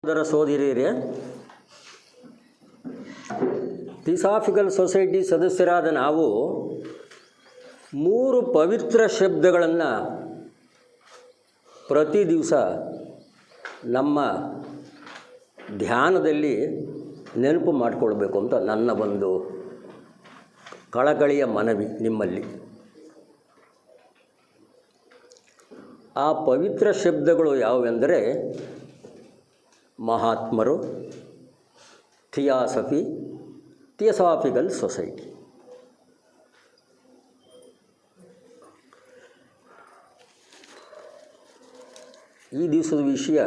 ಅದರ ಸೋದರಿಯರೇ, ಥಿಸಾಫಿಕಲ್ ಸೊಸೈಟಿ ಸದಸ್ಯರಾದ ನಾವು 3 ಪವಿತ್ರ ಶಬ್ದಗಳನ್ನು ಪ್ರತಿ ದಿವಸ ನಮ್ಮ ಧ್ಯಾನದಲ್ಲಿ ನೆನಪು ಮಾಡಿಕೊಳ್ಬೇಕು ಅಂತ ನನ್ನ ಒಂದು ಕಳಕಳಿಯ ಮನವಿ ನಿಮ್ಮಲ್ಲಿ. ಆ ಪವಿತ್ರ ಶಬ್ದಗಳು ಯಾವುವೆಂದರೆ ಮಹಾತ್ಮರು, ಥಿಯಾಸಾಫಿಕಲ್ ಸೊಸೈಟಿ. ಈ ದಿವಸದ ವಿಷಯ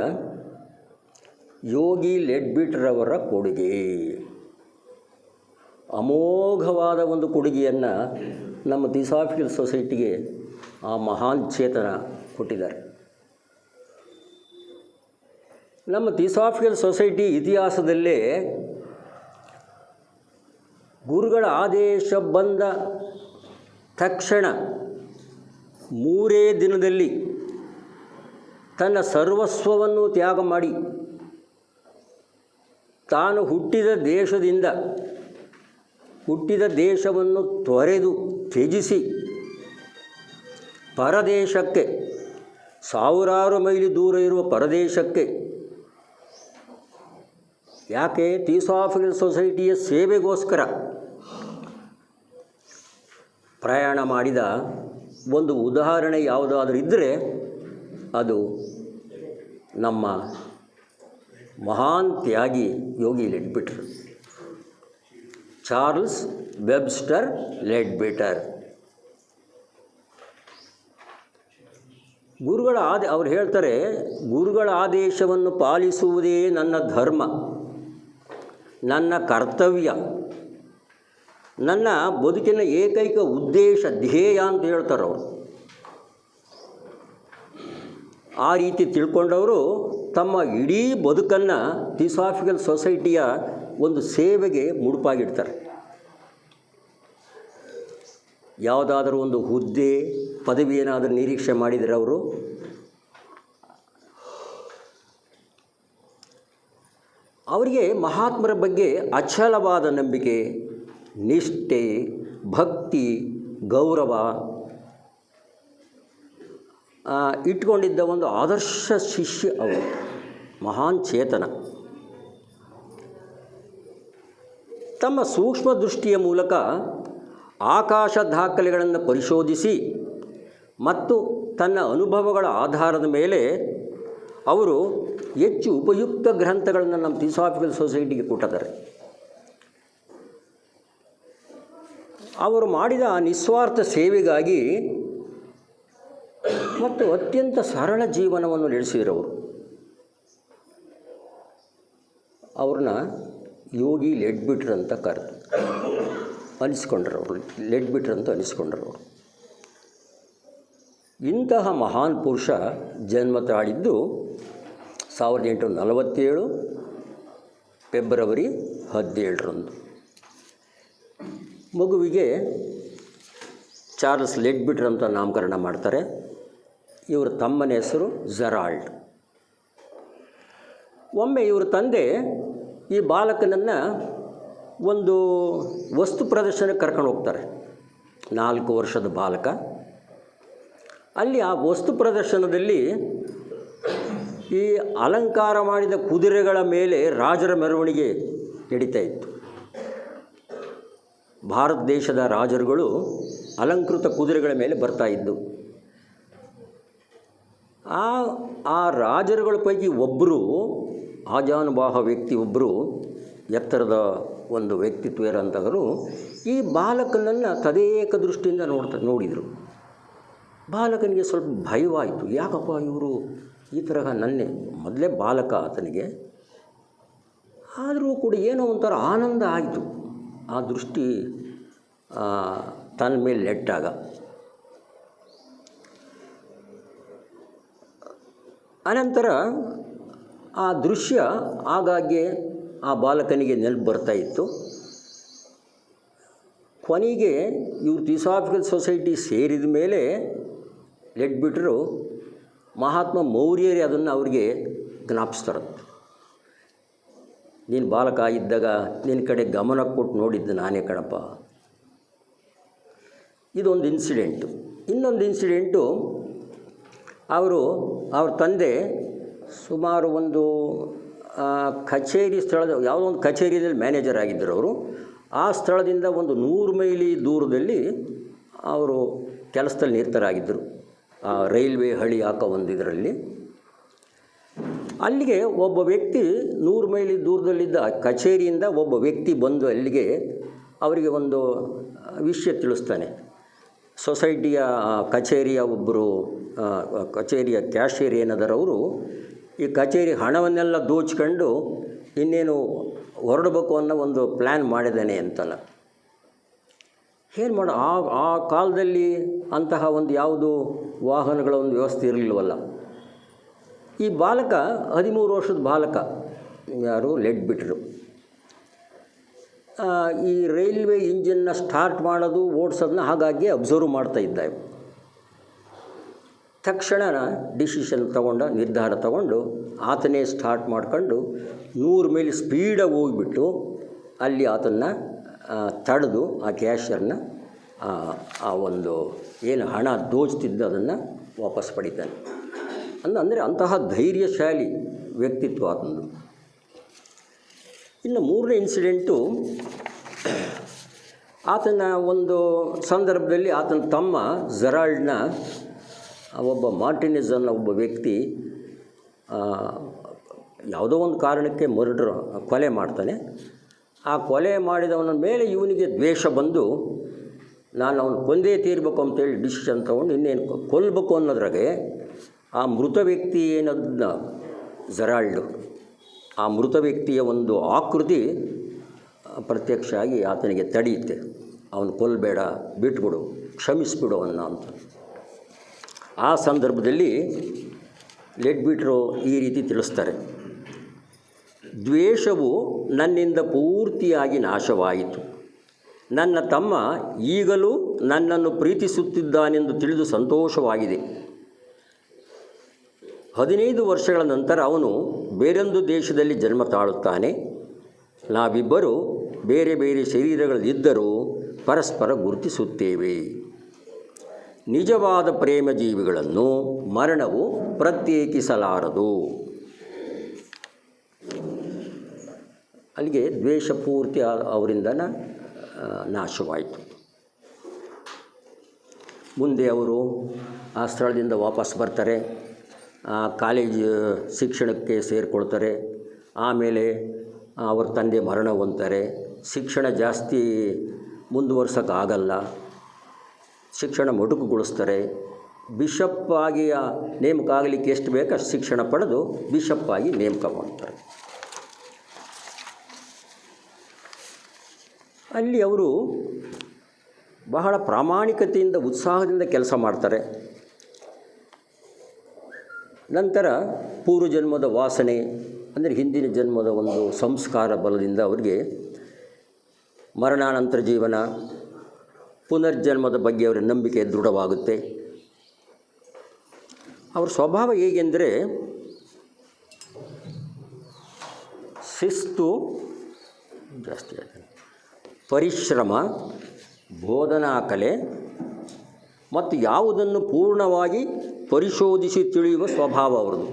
ಯೋಗಿ ಲೆಡ್ಬಿಟ್ರವರ ಕೊಡುಗೆ. ಅಮೋಘವಾದ ಒಂದು ಕೊಡುಗೆಯನ್ನು ನಮ್ಮ ಥಿಸಾಫಿಕಲ್ ಸೊಸೈಟಿಗೆ ಆ ಮಹಾನ್ ಚೇತನ ಕೊಟ್ಟಿದ್ದಾರೆ. ನಮ್ಮ ಥಿಸಾಫಿಕಲ್ ಸೊಸೈಟಿ ಇತಿಹಾಸದಲ್ಲೇ ಗುರುಗಳ ಆದೇಶ ಬಂದ ತಕ್ಷಣ 3 ದಿನದಲ್ಲಿ ತನ್ನ ಸರ್ವಸ್ವವನ್ನು ತ್ಯಾಗ ಮಾಡಿ ತಾನು ಹುಟ್ಟಿದ ದೇಶವನ್ನು ತ್ಯಜಿಸಿ ಪರದೇಶಕ್ಕೆ, ಸಾವಿರಾರು ಮೈಲಿ ದೂರ ಇರುವ ಪರದೇಶಕ್ಕೆ, ಯಾಕೆ ಥಿಸಾಫಿಕಲ್ ಸೊಸೈಟಿಯ ಸೇವೆಗೋಸ್ಕರ ಪ್ರಯಾಣ ಮಾಡಿದ ಒಂದು ಉದಾಹರಣೆ ಯಾವುದಾದ್ರೂ ಇದ್ದರೆ ಅದು ನಮ್ಮ ಮಹಾನ್ ತ್ಯಾಗಿ ಯೋಗಿ ಲೆಡ್ಬಿಟ್ರ್, ಚಾರ್ಲ್ಸ್ ವೆಬ್ಸ್ಟರ್ ಲೆಡ್ಬಿಟರ್. ಅವ್ರು ಹೇಳ್ತಾರೆ, ಗುರುಗಳ ಆದೇಶವನ್ನು ಪಾಲಿಸುವುದೇ ನನ್ನ ಧರ್ಮ, ನನ್ನ ಕರ್ತವ್ಯ, ನನ್ನ ಬದುಕಿನ ಏಕೈಕ ಉದ್ದೇಶ, ಧ್ಯೇಯ ಅಂತ ಹೇಳ್ತಾರೆ ಅವರು. ಆ ರೀತಿ ತಿಳ್ಕೊಂಡವರು ತಮ್ಮ ಇಡೀ ಬದುಕನ್ನು ಥಿಸಾಫಿಕಲ್ ಸೊಸೈಟಿಯ ಒಂದು ಸೇವೆಗೆ ಮುಡುಪಾಗಿಡ್ತಾರೆ. ಯಾವುದಾದ್ರೂ ಒಂದು ಹುದ್ದೆ, ಪದವಿ ಏನಾದರೂ ನಿರೀಕ್ಷೆ ಮಾಡಿದರೆ ಅವರು ಅವರಿಗೆ ಮಹಾತ್ಮರ ಬಗ್ಗೆ ಅಚಲವಾದ ನಂಬಿಕೆ, ನಿಷ್ಠೆ, ಭಕ್ತಿ, ಗೌರವ ಇಟ್ಕೊಂಡಿದ್ದ ಒಂದು ಆದರ್ಶ ಶಿಷ್ಯ ಅವರು, ಮಹಾನ್ ಚೇತನ. ತಮ್ಮ ಸೂಕ್ಷ್ಮ ದೃಷ್ಟಿಯ ಮೂಲಕ ಆಕಾಶ ದಾಖಲೆಗಳನ್ನು ಪರಿಶೋಧಿಸಿ ಮತ್ತು ತನ್ನ ಅನುಭವಗಳ ಆಧಾರದ ಮೇಲೆ ಅವರು ಹೆಚ್ಚು ಉಪಯುಕ್ತ ಗ್ರಂಥಗಳನ್ನು ನಮ್ಮ ಥಿಸಾಫಿಕಲ್ ಸೊಸೈಟಿಗೆ ಕೊಟ್ಟಿದ್ದಾರೆ. ಅವರು ಮಾಡಿದ ಆ ನಿಸ್ವಾರ್ಥ ಸೇವೆಗಾಗಿ ಮತ್ತು ಅತ್ಯಂತ ಸರಳ ಜೀವನವನ್ನು ನಡೆಸಿದರವರು. ಅವ್ರನ್ನ ಯೋಗಿ ಲೆಡ್ಬಿಟ್ರ್ ಅಂತ ಅನಿಸ್ಕೊಂಡ್ರವರು. ಇಂತಹ ಮಹಾನ್ ಪುರುಷ ಜನ್ಮ ತಾಳಿದ್ದು 1847 ಫೆಬ್ರವರಿ 17ರಂದು. ಮಗುವಿಗೆ ಚಾರ್ಲ್ಸ್ ಲೆಡ್ಬಿಟ್ರ್ ಅಂತ ನಾಮಕರಣ ಮಾಡ್ತಾರೆ. ಇವರ ತಮ್ಮನ ಹೆಸರು ಜೆರಾಲ್ಡ್. ಒಮ್ಮೆ ಇವರ ತಂದೆ ಈ ಬಾಲಕನನ್ನು ಒಂದು ವಸ್ತು ಪ್ರದರ್ಶನಕ್ಕೆ ಕರ್ಕೊಂಡು ಹೋಗ್ತಾರೆ. 4 ವರ್ಷದ ಬಾಲಕ. ಅಲ್ಲಿ ಆ ವಸ್ತು ಪ್ರದರ್ಶನದಲ್ಲಿ ಈ ಅಲಂಕಾರ ಮಾಡಿದ ಕುದುರೆಗಳ ಮೇಲೆ ರಾಜರ ಮೆರವಣಿಗೆ ನಡೀತಾ ಇತ್ತು. ಭಾರತ ದೇಶದ ರಾಜರುಗಳು ಅಲಂಕೃತ ಕುದುರೆಗಳ ಮೇಲೆ ಬರ್ತಾ ಇದ್ದು. ಆ ರಾಜರುಗಳ ಪೈಕಿ ಒಬ್ಬರು, ಆಜಾನುಬಾಹ ವ್ಯಕ್ತಿ ಒಬ್ಬರು, ಎತ್ತರದ ಒಂದು ವ್ಯಕ್ತಿತ್ವ ಇರೋಂಥವರು ಈ ಬಾಲಕನನ್ನು ತದೇಕ ದೃಷ್ಟಿಯಿಂದ ನೋಡಿದರು. ಬಾಲಕನಿಗೆ ಸ್ವಲ್ಪ ಭಯವಾಯಿತು. ಯಾಕಪ್ಪ ಇವರು ಈ ತರಹ, ಮೊದಲೇ ಬಾಲಕ ಆತನಿಗೆ, ಆದರೂ ಕೂಡ ಏನೋ ಒಂಥರ ಆನಂದ ಆಯಿತು ಆ ದೃಷ್ಟಿ ತನ್ನ ಮೇಲೆ ನೆಟ್ಟಾಗ. ಅನಂತರ ಆ ದೃಶ್ಯ ಆಗಾಗ್ಗೆ ಆ ಬಾಲಕನಿಗೆ ನೆನಪು ಬರ್ತಾ ಇತ್ತು. ಕೊನೆಗೆ ಇವರು ಥಿಸಾಫಿಕಲ್ ಸೊಸೈಟಿ ಸೇರಿದ ಮೇಲೆ ಲೆಡ್ಬಿಟ್ರು ಮಹಾತ್ಮ ಮೌರ್ಯರೇ ಅದನ್ನು ಅವರಿಗೆ ಜ್ಞಾಪಿಸ್ತಾರಂತೆ. ನೀನು ಬಾಲಕ ಇದ್ದಾಗ ನಿನ್ನ ಕಡೆ ಗಮನ ಕೊಟ್ಟು ನೋಡಿದ್ದು ನಾನೇ ಕಣಪ್ಪ. ಇದೊಂದು ಇನ್ಸಿಡೆಂಟು. ಇನ್ನೊಂದು ಇನ್ಸಿಡೆಂಟು, ಅವ್ರ ತಂದೆ ಸುಮಾರು ಒಂದು ಕಚೇರಿ ಸ್ಥಳದ ಯಾವುದೋ ಒಂದು ಕಚೇರಿಯಲ್ಲಿ ಮ್ಯಾನೇಜರ್ ಆಗಿದ್ದರು ಅವರು. ಆ ಸ್ಥಳದಿಂದ ಒಂದು 100 ಮೈಲಿ ದೂರದಲ್ಲಿ ಅವರು ಕೆಲಸದಲ್ಲಿ ನಿರತರಾಗಿದ್ದರು, ಆ ರೈಲ್ವೆ ಹಳಿ ಹಾಕೋ ಒಂದು ಇದರಲ್ಲಿ. ಅಲ್ಲಿಗೆ ಒಬ್ಬ ವ್ಯಕ್ತಿ 100 ಮೈಲಿ ದೂರದಲ್ಲಿದ್ದ ಕಚೇರಿಯಿಂದ ಒಬ್ಬ ವ್ಯಕ್ತಿ ಬಂದು ಅಲ್ಲಿಗೆ ಅವರಿಗೆ ಒಂದು ವಿಷಯ ತಿಳಿಸ್ತಾನೆ. ಸೊಸೈಟಿಯ ಕಚೇರಿಯ ಒಬ್ಬರು ಕಚೇರಿಯ ಕ್ಯಾಶಿಯರ್ ಏನದರವರು ಈ ಕಚೇರಿ ಹಣವನ್ನೆಲ್ಲ ದೋಚ್ಕೊಂಡು ಇನ್ನೇನು ಹೊರಡಬೇಕು ಅನ್ನೋ ಒಂದು ಪ್ಲ್ಯಾನ್ ಮಾಡಿದ್ದಾನೆ ಅಂತಲ್ಲ. ಏನು ಮಾಡೋ, ಆ ಕಾಲದಲ್ಲಿ ಅಂತಹ ಒಂದು ಯಾವುದು ವಾಹನಗಳ ಒಂದು ವ್ಯವಸ್ಥೆ ಇರಲಿಲ್ವಲ್ಲ. ಈ ಬಾಲಕ 13 ವರ್ಷದ ಬಾಲಕ, ಯಾರು ಲೆಡ್ಬಿಟ್ರು, ಈ ರೈಲ್ವೆ ಇಂಜಿನ್ನ ಸ್ಟಾರ್ಟ್ ಮಾಡೋದು ಓಡಿಸೋದನ್ನ ಹಾಗಾಗಿ ಅಬ್ಸರ್ವ್ ಮಾಡ್ತಾ ಇದ್ದ. ತಕ್ಷಣ ನಿರ್ಧಾರ ತಗೊಂಡು ಆತನೇ ಸ್ಟಾರ್ಟ್ ಮಾಡ್ಕೊಂಡು 100 ಮೈಲಿ ಸ್ಪೀಡಾಗಿ ಹೋಗಿಬಿಟ್ಟು ಅಲ್ಲಿ ಆತನ್ನು ತಡೆದು ಆ ಕ್ಯಾಶಿಯರ್ನ ಆ ಒಂದು ಏನು ಹಣ ದೋಚ್ತಿದ್ದ ಅದನ್ನು ವಾಪಸ್ ಪಡಿತಾನೆ. ಅಂದರೆ ಅಂತಹ ಧೈರ್ಯಶಾಲಿ ವ್ಯಕ್ತಿತ್ವ ಆತಂದು. ಇನ್ನು 3ನೇ ಇನ್ಸಿಡೆಂಟು, ಆತನ ಒಂದು ಸಂದರ್ಭದಲ್ಲಿ ಆತನ ತಮ್ಮ ಜೆರಾಲ್ಡ್ನ ಒಬ್ಬ ಮಾರ್ಟಿನೆಸ್ ಅನ್ನೋ ಒಬ್ಬ ವ್ಯಕ್ತಿ ಯಾವುದೋ ಒಂದು ಕಾರಣಕ್ಕೆ ಕೊಲೆ ಮಾಡ್ತಾನೆ. ಆ ಕೊಲೆ ಮಾಡಿದವನ ಮೇಲೆ ಇವನಿಗೆ ದ್ವೇಷ ಬಂದು ನಾನು ಅವನು ಕೊಂದೇ ತೀರಬೇಕು ಅಂತೇಳಿ ಡಿಸಿಷನ್ ತೊಗೊಂಡು ಇನ್ನೇನು ಕೊಲ್ಲಬೇಕು ಅನ್ನೋದ್ರಾಗೆ ಆ ಮೃತ ವ್ಯಕ್ತಿ ಏನದನ್ನ ಜೆರಾಲ್ಡು, ಆ ಮೃತ ವ್ಯಕ್ತಿಯ ಒಂದು ಆಕೃತಿ ಪ್ರತ್ಯಕ್ಷ ಆಗಿ ಆತನಿಗೆ ತಡೆಯುತ್ತೆ. ಅವನು ಕೊಲ್ಲಬೇಡ, ಬಿಟ್ಬಿಡು, ಕ್ಷಮಿಸಿಬಿಡು ಅಂತ. ಆ ಸಂದರ್ಭದಲ್ಲಿ ಲೆಡ್ಬಿಟ್ರು ಈ ರೀತಿ ತಿಳಿಸ್ತಾರೆ: ದ್ವೇಷವು ನನ್ನಿಂದ ಪೂರ್ತಿಯಾಗಿ ನಾಶವಾಯಿತು. ನನ್ನ ತಮ್ಮ ಈಗಲೂ ನನ್ನನ್ನು ಪ್ರೀತಿಸುತ್ತಿದ್ದಾನೆಂದು ತಿಳಿದು ಸಂತೋಷವಾಗಿದೆ. 15 ವರ್ಷಗಳ ನಂತರ ಅವನು ಬೇರೊಂದು ದೇಶದಲ್ಲಿ ಜನ್ಮ ತಾಳುತ್ತಾನೆ. ನಾವಿಬ್ಬರು ಬೇರೆ ಬೇರೆ ಶರೀರಗಳಲ್ಲಿದ್ದರೂ ಪರಸ್ಪರ ಗುರುತಿಸುತ್ತೇವೆ. ನಿಜವಾದ ಪ್ರೇಮ ಜೀವಿಗಳನ್ನು ಮರಣವು ಪ್ರತ್ಯೇಕಿಸಲಾರದು. ಅಲ್ಲಿಗೆ ದ್ವೇಷ ಪೂರ್ತಿ ಅವರಿಂದ ನಾಶವಾಯಿತು. ಮುಂದೆ ಅವರು ಆ ಸ್ಥಳದಿಂದ ವಾಪಸ್ ಬರ್ತಾರೆ, ಕಾಲೇಜ್ ಶಿಕ್ಷಣಕ್ಕೆ ಸೇರಿಕೊಳ್ತಾರೆ. ಆಮೇಲೆ ಅವ್ರ ತಂದೆ ಮರಣ ಹೊಂದ್ತಾರೆ. ಶಿಕ್ಷಣ ಜಾಸ್ತಿ ಮುಂದುವರ್ಸೋಕ್ಕಾಗಲ್ಲ, ಶಿಕ್ಷಣ ಮೊಟಕುಗೊಳಿಸ್ತಾರೆ. ಬಿಷಪ್ ಆಗಿ ನೇಮಕ ಆಗಲಿಕ್ಕೆ ಎಷ್ಟು ಬೇಕೋ ಅಷ್ಟು ಶಿಕ್ಷಣ ಪಡೆದು ಬಿಷಪ್ ಆಗಿ ನೇಮಕ ಮಾಡ್ತಾರೆ. ಅಲ್ಲಿ ಅವರು ಬಹಳ ಪ್ರಾಮಾಣಿಕತೆಯಿಂದ ಉತ್ಸಾಹದಿಂದ ಕೆಲಸ ಮಾಡ್ತಾರೆ. ನಂತರ ಪೂರ್ವಜನ್ಮದ ವಾಸನೆ ಅಂದರೆ ಹಿಂದಿನ ಜನ್ಮದ ಒಂದು ಸಂಸ್ಕಾರ ಬಲದಿಂದ ಅವರಿಗೆ ಮರಣಾನಂತರ ಜೀವನ, ಪುನರ್ಜನ್ಮದ ಬಗ್ಗೆ ಅವರ ನಂಬಿಕೆ ದೃಢವಾಗುತ್ತೆ. ಅವರ ಸ್ವಭಾವ ಹೇಗೆಂದರೆ ಶಿಸ್ತು ಜಾಸ್ತಿ, ಪರಿಶ್ರಮ, ಬೋಧನಾ ಕಲೆ ಮತ್ತು ಯಾವುದನ್ನು ಪೂರ್ಣವಾಗಿ ಪರಿಶೋಧಿಸಿ ತಿಳಿಯುವ ಸ್ವಭಾವ ಅವರದು.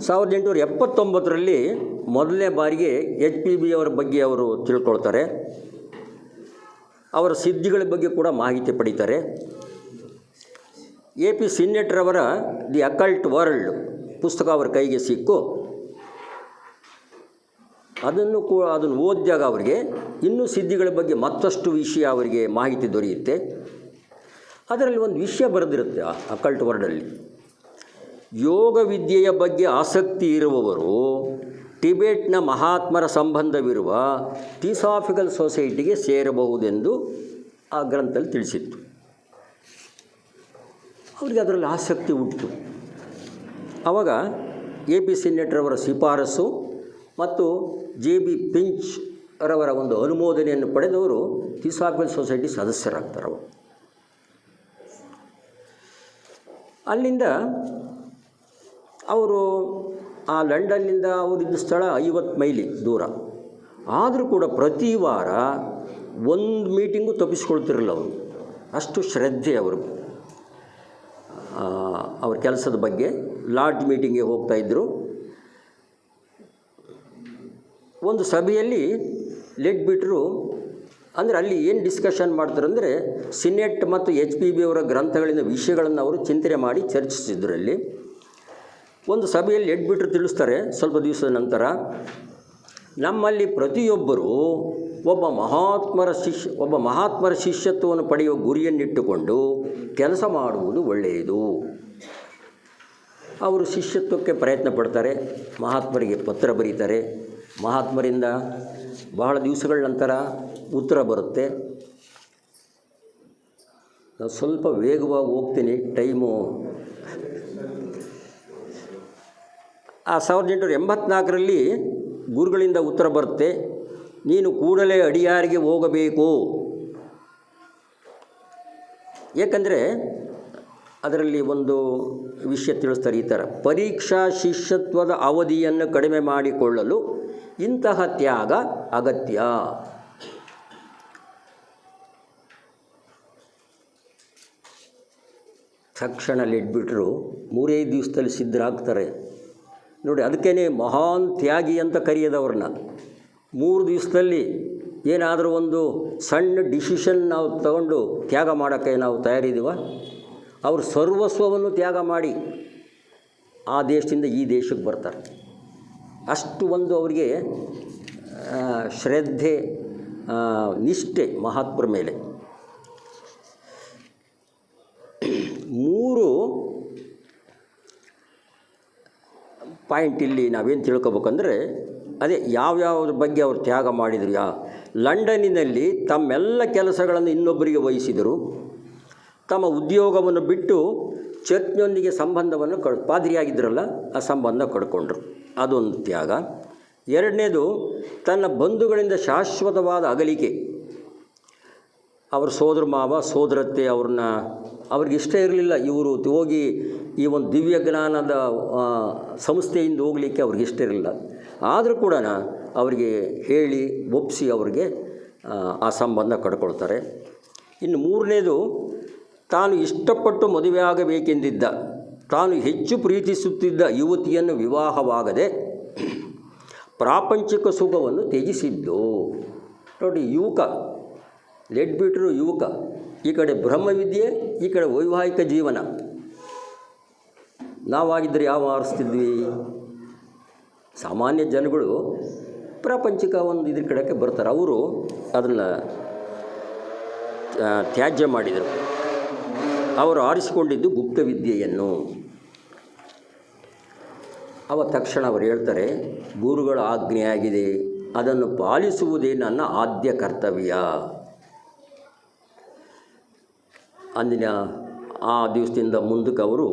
ಸಾವಿರದ 879ರಲ್ಲಿ ಮೊದಲನೇ ಬಾರಿಗೆ HPB ಅವರ ಬಗ್ಗೆ ಅವರು ತಿಳ್ಕೊಳ್ತಾರೆ. ಅವರ ಸಿದ್ಧಿಗಳ ಬಗ್ಗೆ ಕೂಡ ಮಾಹಿತಿ ಪಡೀತಾರೆ. AP ಸಿನ್ನೆಟ್ರವರ ದಿ ಅಕಲ್ಟ್ ವರ್ಲ್ಡ್ ಪುಸ್ತಕ ಅವರ ಕೈಗೆ ಸಿಕ್ಕು ಅದನ್ನು ಓದಿದಾಗ ಅವರಿಗೆ ಇನ್ನೂ ಸಿದ್ಧಿಗಳ ಬಗ್ಗೆ ಮತ್ತಷ್ಟು ವಿಷಯ ಅವರಿಗೆ ಮಾಹಿತಿ ದೊರೆಯುತ್ತೆ. ಅದರಲ್ಲಿ ಒಂದು ವಿಷಯ ಬರೆದಿರುತ್ತೆ ಆ ಅಕಲ್ಟ್ ವರ್ಲ್ಡಲ್ಲಿ: ಯೋಗ ವಿದ್ಯೆಯ ಬಗ್ಗೆ ಆಸಕ್ತಿ ಇರುವವರು ಟಿಬೆಟ್ನ ಮಹಾತ್ಮರ ಸಂಬಂಧವಿರುವ ಥಿಯೋಸಾಫಿಕಲ್ ಸೊಸೈಟಿಗೆ ಸೇರಬಹುದೆಂದು ಆ ಗ್ರಂಥದಲ್ಲಿ ತಿಳಿಸಿತ್ತು. ಅವರಿಗೆ ಅದರಲ್ಲಿ ಆಸಕ್ತಿ ಹುಟ್ಟಿತು. ಆವಾಗ AP ಸಿನ್ನೆಟ್ರವರ ಶಿಫಾರಸು ಮತ್ತು JB ಪಿಂಚ್ ರವರ ಒಂದು ಅನುಮೋದನೆಯನ್ನು ಪಡೆದವರು ಥಿಯೋಸಾಫಿಕಲ್ ಸೊಸೈಟಿ ಸದಸ್ಯರಾಗ್ತಾರೆ. ಅವರು ಅಲ್ಲಿಂದ ಅವರು ಆ ಲಂಡನ್ನಿಂದ ಅವರಿದ್ದ ಸ್ಥಳ 50 ಮೈಲಿ ದೂರ. ಆದರೂ ಕೂಡ ಪ್ರತಿ ವಾರ ಒಂದು ಮೀಟಿಂಗು ತಪ್ಪಿಸ್ಕೊಳ್ತಿರಲಿಲ್ಲ ಅವರು. ಅಷ್ಟು ಶ್ರದ್ಧೆ ಅವರು ಅವ್ರ ಕೆಲಸದ ಬಗ್ಗೆ. ಲಾಡ್ಜ್ ಮೀಟಿಂಗಿಗೆ ಹೋಗ್ತಾಯಿದ್ರು. ಒಂದು ಸಭೆಯಲ್ಲಿ ಲೆಡ್ಬಿಟ್ರು ಅಂದರೆ ಅಲ್ಲಿ ಏನು ಡಿಸ್ಕಷನ್ ಮಾಡ್ತಾರೆ ಅಂದರೆ ಸಿನೆಟ್ ಮತ್ತು HPB ಅವರ ಗ್ರಂಥಗಳಿಂದ ವಿಷಯಗಳನ್ನು ಅವರು ಚಿಂತನೆ ಮಾಡಿ ಚರ್ಚಿಸಿದ್ರು. ಅಲ್ಲಿ ಒಂದು ಸಭೆಯಲ್ಲಿ ಲೆಡ್ಬಿಟ್ರು ತಿಳಿಸ್ತಾರೆ ಸ್ವಲ್ಪ ದಿವಸದ ನಂತರ, ನಮ್ಮಲ್ಲಿ ಪ್ರತಿಯೊಬ್ಬರೂ ಒಬ್ಬ ಮಹಾತ್ಮರ ಶಿಷ್ಯತ್ವವನ್ನು ಪಡೆಯುವ ಗುರಿಯನ್ನಿಟ್ಟುಕೊಂಡು ಕೆಲಸ ಮಾಡುವುದು ಒಳ್ಳೆಯದು. ಅವರು ಶಿಷ್ಯತ್ವಕ್ಕೆ ಪ್ರಯತ್ನ ಪಡ್ತಾರೆ, ಮಹಾತ್ಮರಿಗೆ ಪತ್ರ ಬರೀತಾರೆ. ಮಹಾತ್ಮರಿಂದ ಬಹಳ ದಿವಸಗಳ ನಂತರ ಉತ್ತರ ಬರುತ್ತೆ. ನಾನು ಸ್ವಲ್ಪ ವೇಗವಾಗಿ ಹೋಗ್ತೀನಿ, ಟೈಮು. 1884ರಲ್ಲಿ ಗುರುಗಳಿಂದ ಉತ್ತರ ಬರುತ್ತೆ, ನೀನು ಕೂಡಲೇ ಅಡಿಯಾರಿಗೆ ಹೋಗಬೇಕು. ಏಕೆಂದರೆ ಅದರಲ್ಲಿ ಒಂದು ವಿಷಯ ತಿಳಿಸ್ತಾರೆ ಈ ಥರ, ಪರೀಕ್ಷಾ ಶಿಷ್ಯತ್ವದ ಅವಧಿಯನ್ನು ಕಡಿಮೆ ಮಾಡಿಕೊಳ್ಳಲು ಇಂತಹ ತ್ಯಾಗ ಅಗತ್ಯ. ತಕ್ಷಣ ಲೆಡ್ಬಿಟ್ರು 3-5 ದಿವಸದಲ್ಲಿ ಸಿದ್ಧರಾಗ್ತಾರೆ. ನೋಡಿ, ಅದಕ್ಕೇ ಮಹಾನ್ ತ್ಯಾಗಿ ಅಂತ ಕರೆಯೋದವ್ರನ್ನ. 3 ದಿವಸದಲ್ಲಿ ಏನಾದರೂ ಒಂದು ಸಣ್ಣ ಡಿಸಿಷನ್ ನಾವು ತಗೊಂಡು ತ್ಯಾಗ ಮಾಡೋಕ್ಕೆ ನಾವು ತಯಾರಿದ್ದೀವ? ಅವರು ಸರ್ವಸ್ವವನ್ನು ತ್ಯಾಗ ಮಾಡಿ ಆ ದೇಶದಿಂದ ಈ ದೇಶಕ್ಕೆ ಬರ್ತಾರೆ. ಅಷ್ಟು ಒಂದು ಅವರಿಗೆ ಶ್ರದ್ಧೆ, ನಿಷ್ಠೆ ಮಹಾತ್ಮರ ಮೇಲೆ. 3 ಪಾಯಿಂಟ್ ಇಲ್ಲಿ ನಾವೇನು ತಿಳ್ಕೊಬೇಕಂದ್ರೆ, ಅದೇ ಯಾವ್ಯಾವ್ದ್ರ ಬಗ್ಗೆ ಅವರು ತ್ಯಾಗ ಮಾಡಿದರು. ಲಂಡನ್ನಿನಲ್ಲಿ ತಮ್ಮೆಲ್ಲ ಕೆಲಸಗಳನ್ನು ಇನ್ನೊಬ್ಬರಿಗೆ ವಹಿಸಿದರು. ತಮ್ಮ ಉದ್ಯೋಗವನ್ನು ಬಿಟ್ಟು ಚರ್ಚ್ನೊಂದಿಗೆ ಸಂಬಂಧವನ್ನು ಪಾದ್ರಿಯಾಗಿದ್ದರಲ್ಲ, ಆ ಸಂಬಂಧ ಕಡ್ಕೊಂಡ್ರು. ಅದೊಂದು ತ್ಯಾಗ. ಎರಡನೇದು, ತನ್ನ ಬಂಧುಗಳಿಂದ ಶಾಶ್ವತವಾದ ಅಗಲಿಕೆ. ಅವ್ರ ಸೋದರ ಮಾವ ಸೋದರತ್ತೆ ಅವ್ರಿಗೆ ಇಷ್ಟ ಇರಲಿಲ್ಲ ಇವರು ಹೋಗಿ ಈ ಒಂದು ದಿವ್ಯ ಜ್ಞಾನದ ಸಂಸ್ಥೆಯಿಂದ ಹೋಗಲಿಕ್ಕೆ ಅವ್ರಿಗೆ ಇಷ್ಟ ಇರಲಿಲ್ಲ. ಆದರೂ ಕೂಡ ಅವರಿಗೆ ಹೇಳಿ ಒಪ್ಪಿಸಿ ಅವ್ರಿಗೆ ಆ ಸಂಬಂಧ ಕಡ್ಕೊಳ್ತಾರೆ. ಇನ್ನು ಮೂರನೇದು, ತಾನು ಇಷ್ಟಪಟ್ಟು ಮದುವೆಯಾಗಬೇಕೆಂದಿದ್ದ, ತಾನು ಹೆಚ್ಚು ಪ್ರೀತಿಸುತ್ತಿದ್ದ ಯುವತಿಯನ್ನು ವಿವಾಹವಾಗದೆ ಪ್ರಾಪಂಚಿಕ ಸುಖವನ್ನು ತ್ಯಜಿಸಿದ್ದು. ನೋಡಿ, ಯುವಕ ಲೆಡ್ಬಿಟ್ರು ಯುವಕ, ಈ ಕಡೆ ಬ್ರಹ್ಮವಿದ್ಯೆ, ಈ ಕಡೆ ವೈವಾಹಿಕ ಜೀವನ. ನಾವಾಗಿದ್ದರೆ ಯಾವ ಆರಿಸ್ತಿದ್ವಿ? ಸಾಮಾನ್ಯ ಜನಗಳು ಪ್ರಾಪಂಚಿಕ ಒಂದು ಇದ್ರ ಕಡೆಗೆ ಬರ್ತಾರೆ. ಅವರು ಅದನ್ನು ತ್ಯಾಜ್ಯ ಮಾಡಿದರು. ಅವರು ಆರಿಸಿಕೊಂಡಿದ್ದು ಗುಪ್ತವಿದ್ಯೆಯನ್ನು. ತಕ್ಷಣ ಅವರು ಹೇಳ್ತಾರೆ, ಗುರುಗಳ ಆಜ್ಞೆಯಾಗಿದೆ, ಅದನ್ನು ಪಾಲಿಸುವುದೇ ನನ್ನ ಆದ್ಯ ಕರ್ತವ್ಯ. ಅಂದಿನ ಆ ದಿವಸದಿಂದ ಮುಂದಕ್ಕೆ ಅವರು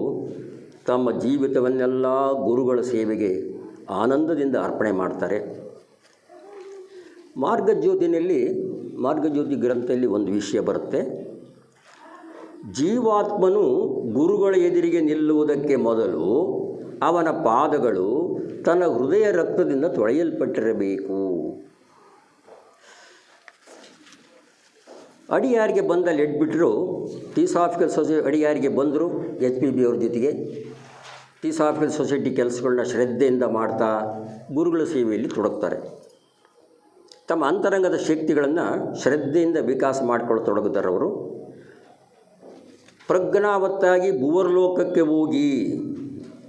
ತಮ್ಮ ಜೀವಿತವನ್ನೆಲ್ಲ ಗುರುಗಳ ಸೇವೆಗೆ ಆನಂದದಿಂದ ಅರ್ಪಣೆ ಮಾಡ್ತಾರೆ. ಮಾರ್ಗಜ್ಯೋತಿ ಗ್ರಂಥದಲ್ಲಿ ಒಂದು ವಿಷಯ ಬರುತ್ತೆ, ಜೀವಾತ್ಮನು ಗುರುಗಳ ಎದುರಿಗೆ ನಿಲ್ಲುವುದಕ್ಕೆ ಮೊದಲು ಅವನ ಪಾದಗಳು ತನ್ನ ಹೃದಯ ರಕ್ತದಿಂದ ತೊಳೆಯಲ್ಪಟ್ಟಿರಬೇಕು. ಅಡಿಯಾರಿಗೆ ಬಂದ ಲೆಡ್ಬಿಟ್ರು ಥಿಯೋಸಾಫಿಕಲ್ ಸೊಸೈಟಿ ಅಡಿಯಾರಿಗೆ ಬಂದರು. HPB ಅವ್ರ ಜೊತೆಗೆ ಥಿಯೋಸಾಫಿಕಲ್ ಸೊಸೈಟಿ ಕೆಲಸಗಳನ್ನ ಶ್ರದ್ಧೆಯಿಂದ ಮಾಡ್ತಾ ಗುರುಗಳ ಸೇವೆಯಲ್ಲಿ ತೊಡಗ್ತಾರೆ. ತಮ್ಮ ಅಂತರಂಗದ ಶಕ್ತಿಗಳನ್ನು ಶ್ರದ್ಧೆಯಿಂದ ವಿಕಾಸ ಮಾಡಿಕೊಳ್ಳತೊಡಗುತ್ತಾರೆ. ಅವರು ಪ್ರಜ್ಞಾವತ್ತಾಗಿ ಭುವರ್ಲೋಕಕ್ಕೆ ಹೋಗಿ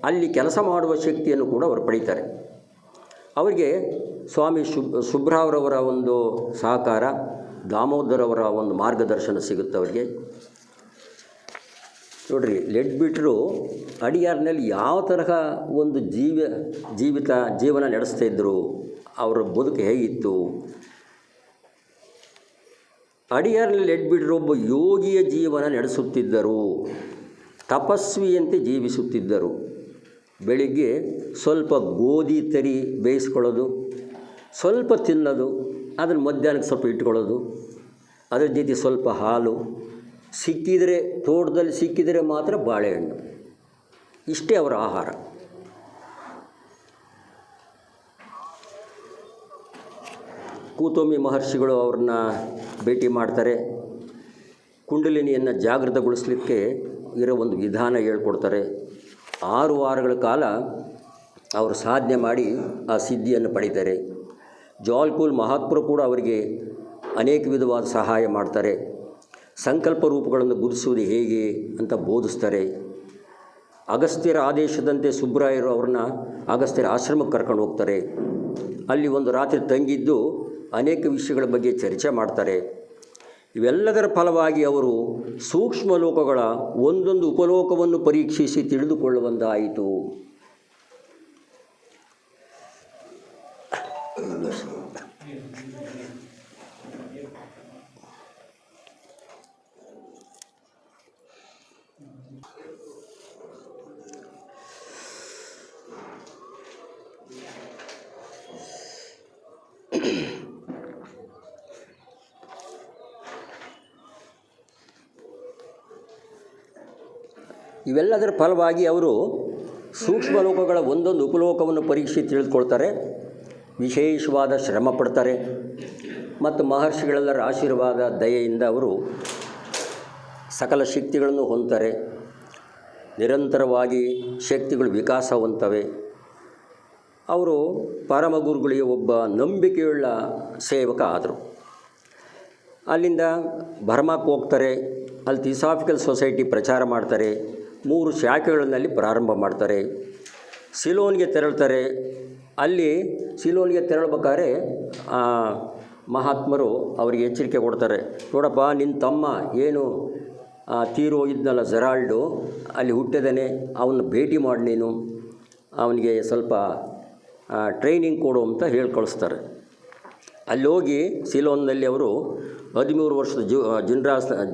ಅಲ್ಲಿ ಕೆಲಸ ಮಾಡುವ ಶಕ್ತಿಯನ್ನು ಕೂಡ ಅವರು ಪಡೀತಾರೆ. ಅವರಿಗೆ ಸ್ವಾಮಿ ಸುಬ್ರಾವ್ರವರ ಒಂದು ಸಹಕಾರ, ದಾಮೋದರವರ ಒಂದು ಮಾರ್ಗದರ್ಶನ ಸಿಗುತ್ತೆ ಅವರಿಗೆ. ನೋಡ್ರಿ, ಲೆಡ್ಬಿಟ್ರು ಅಡಿಯಾರ್ನಲ್ಲಿ ಯಾವ ತರಹ ಒಂದು ಜೀವನ ನಡೆಸ್ತಾ ಇದ್ದರು, ಅವರ ಬದುಕು ಹೇಗಿತ್ತು. ಅಡಿಯಾರ್ನಲ್ಲಿ ಲೆಡ್ಬಿಟ್ರು ಒಬ್ಬ ಯೋಗಿಯ ಜೀವನ ನಡೆಸುತ್ತಿದ್ದರು, ತಪಸ್ವಿಯಂತೆ ಜೀವಿಸುತ್ತಿದ್ದರು. ಬೆಳಿಗ್ಗೆ ಸ್ವಲ್ಪ ಗೋಧಿ ತರಿ ಬೇಯಿಸ್ಕೊಳ್ಳೋದು, ಸ್ವಲ್ಪ ತಿನ್ನೋದು, ಅದನ್ನು ಮಧ್ಯಾಹ್ನಕ್ಕೆ ಸ್ವಲ್ಪ ಇಟ್ಕೊಳ್ಳೋದು, ಅದರ ಜೊತೆ ಸ್ವಲ್ಪ ಹಾಲು, ತೋಟದಲ್ಲಿ ಸಿಕ್ಕಿದರೆ ಮಾತ್ರ ಬಾಳೆಹಣ್ಣು. ಇಷ್ಟೇ ಅವರ ಆಹಾರ. ಕೂತೋಮಿ ಮಹರ್ಷಿಗಳು ಅವ್ರನ್ನ ಭೇಟಿ ಮಾಡ್ತಾರೆ. ಕುಂಡಲಿನಿಯನ್ನು ಜಾಗೃತಗೊಳಿಸಲಿಕ್ಕೆ ಇರೋ ಒಂದು ವಿಧಾನ ಹೇಳ್ಕೊಡ್ತಾರೆ. 6 ವಾರಗಳ ಕಾಲ ಅವರು ಸಾಧನೆ ಮಾಡಿ ಆ ಸಿದ್ಧಿಯನ್ನು ಪಡೀತಾರೆ. ಜ್ವಾಲ್ಕುಲ್ ಮಹಾತ್ಮರು ಕೂಡ ಅವರಿಗೆ ಅನೇಕ ವಿಧವಾದ ಸಹಾಯ ಮಾಡ್ತಾರೆ. ಸಂಕಲ್ಪ ರೂಪಗಳನ್ನು ಗುರುತಿಸುವುದು ಹೇಗೆ ಅಂತ ಬೋಧಿಸ್ತಾರೆ. ಅಗಸ್ತ್ಯರ ಆದೇಶದಂತೆ ಸುಬ್ರಾಯರು ಅವ್ರನ್ನ ಅಗಸ್ತ್ಯರ ಆಶ್ರಮಕ್ಕೆ ಕರ್ಕೊಂಡು ಹೋಗ್ತಾರೆ. ಅಲ್ಲಿ ಒಂದು ರಾತ್ರಿ ತಂಗಿದ್ದು ಅನೇಕ ವಿಷಯಗಳ ಬಗ್ಗೆ ಚರ್ಚೆ ಮಾಡ್ತಾರೆ. ಇವೆಲ್ಲದರ ಫಲವಾಗಿ ಅವರು ಸೂಕ್ಷ್ಮ ಲೋಕಗಳ ಒಂದೊಂದು ಉಪಲೋಕವನ್ನು ಪರೀಕ್ಷಿಸಿ ತಿಳಿದುಕೊಳ್ಳುವಂತಾಯಿತು. ಇವೆಲ್ಲದರ ಫಲವಾಗಿ ಅವರು ಸೂಕ್ಷ್ಮ ಲೋಕಗಳ ಒಂದೊಂದು ಉಪಲೋಕವನ್ನು ಪರೀಕ್ಷೆ ತಿಳಿದುಕೊಳ್ತಾರೆ. ವಿಶೇಷವಾದ ಶ್ರಮ ಪಡ್ತಾರೆ ಮತ್ತು ಮಹರ್ಷಿಗಳೆಲ್ಲರ ಆಶೀರ್ವಾದ ದಯೆಯಿಂದ ಅವರು ಸಕಲ ಶಕ್ತಿಗಳನ್ನು ಹೊಂದ್ತಾರೆ. ನಿರಂತರವಾಗಿ ಶಕ್ತಿಗಳು ವಿಕಾಸ ಹೊಂದ್ತವೆ. ಅವರು ಪರಮಗುರುಗಳಿಗೆ ಒಬ್ಬ ನಂಬಿಕೆಯುಳ್ಳ ಸೇವಕ ಆದರು. ಅಲ್ಲಿಂದ ಬರ್ಮಾಕ್ಕೆ ಹೋಗ್ತಾರೆ. ಅಲ್ಲಿ ಥಿಸಾಫಿಕಲ್ ಸೊಸೈಟಿ ಪ್ರಚಾರ ಮಾಡ್ತಾರೆ. 3 ಶಾಖೆಗಳಲ್ಲಿ ಪ್ರಾರಂಭ ಮಾಡ್ತಾರೆ. ಸಿಲೋನ್ಗೆ ತೆರಳ್ತಾರೆ. ಅಲ್ಲಿ ಸಿಲೋನ್ಗೆ ತೆರಳಬೇಕಾದ್ರೆ ಮಹಾತ್ಮರು ಅವರಿಗೆ ಎಚ್ಚರಿಕೆ ಕೊಡ್ತಾರೆ. ನೋಡಪ್ಪ, ನಿನ್ನ ತಮ್ಮ ಏನು ತೀರೋಗಿದ್ನಲ್ಲ ಜೆರಾಲ್ಡು, ಅಲ್ಲಿ ಹುಟ್ಟಿದಾನೆ, ಅವನ್ನ ಭೇಟಿ ಮಾಡಿ ನೀನು ಅವನಿಗೆ ಸ್ವಲ್ಪ ಟ್ರೈನಿಂಗ್ ಕೊಡು ಅಂತ ಹೇಳಿ ಕಳಿಸ್ತಾರೆ. ಅಲ್ಲಿ ಹೋಗಿ ಸಿಲೋನ್ನಲ್ಲಿ ಅವರು 13 ವರ್ಷದ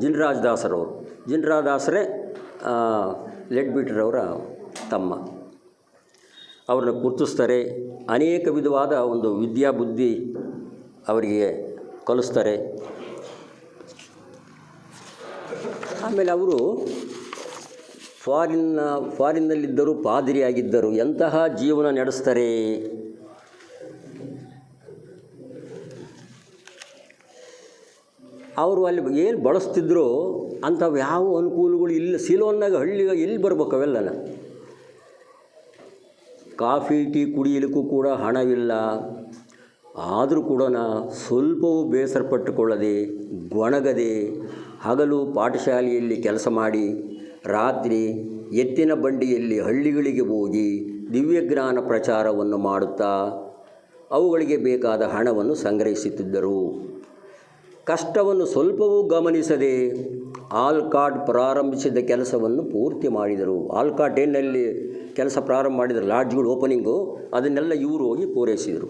ಜಿನ್ರಾಜ್ ದಾಸರವರು. ಜಿನ್ರಾಜ್ ದಾಸರೇ ಲೆಡ್ಬಿಟ್ರವರ ತಮ್ಮ. ಅವ್ರನ್ನ ಗುರುತಿಸ್ತಾರೆ. ಅನೇಕ ವಿಧವಾದ ಒಂದು ವಿದ್ಯಾಬುದ್ಧಿ ಅವರಿಗೆ ಕಲಿಸ್ತಾರೆ. ಆಮೇಲೆ ಅವರು ಫಾರಿನ್ನಲ್ಲಿದ್ದರು, ಪಾದ್ರಿಯಾಗಿದ್ದರು. ಎಂತಹ ಜೀವನ ನಡೆಸ್ತಾರೆ. ಅವರು ಅಲ್ಲಿ ಏನು ಬಳಸ್ತಿದ್ರು ಅಂಥವು ಯಾವ ಅನುಕೂಲಗಳು ಇಲ್ಲ. ಸಿಲೋನ್ನಾಗ ಹಳ್ಳಿಗೆ ಎಲ್ಲಿ ಬರ್ಬೇಕು ಅವೆಲ್ಲನ. ಕಾಫಿ ಟೀ ಕುಡಿಯಲಿಕ್ಕೂ ಕೂಡ ಹಣವಿಲ್ಲ. ಆದರೂ ಕೂಡ ಸ್ವಲ್ಪವೂ ಬೇಸರ ಪಟ್ಟುಕೊಳ್ಳದೆ, ಗೊಣಗದೆ, ಹಗಲು ಪಾಠಶಾಲೆಯಲ್ಲಿ ಕೆಲಸ ಮಾಡಿ, ರಾತ್ರಿ ಎತ್ತಿನ ಬಂಡಿಯಲ್ಲಿ ಹಳ್ಳಿಗಳಿಗೆ ಹೋಗಿ ದಿವ್ಯಜ್ಞಾನ ಪ್ರಚಾರವನ್ನು ಮಾಡುತ್ತಾ ಅವುಗಳಿಗೆ ಬೇಕಾದ ಹಣವನ್ನು ಸಂಗ್ರಹಿಸುತ್ತಿದ್ದರು. ಕಷ್ಟವನ್ನು ಸ್ವಲ್ಪವೂ ಗಮನಿಸದೆ ಆಲ್ಕಾಟ್ ಪ್ರಾರಂಭಿಸಿದ ಕೆಲಸವನ್ನು ಪೂರ್ತಿ ಮಾಡಿದರು. ಆಲ್ಕಾಟ್ ಏನಲ್ಲಿ ಕೆಲಸ ಪ್ರಾರಂಭ ಮಾಡಿದರು, ಲಾಡ್ಜ್ಗಳು ಓಪನಿಂಗು, ಅದನ್ನೆಲ್ಲ ಇವರು ಹೋಗಿ ಪೂರೈಸಿದರು.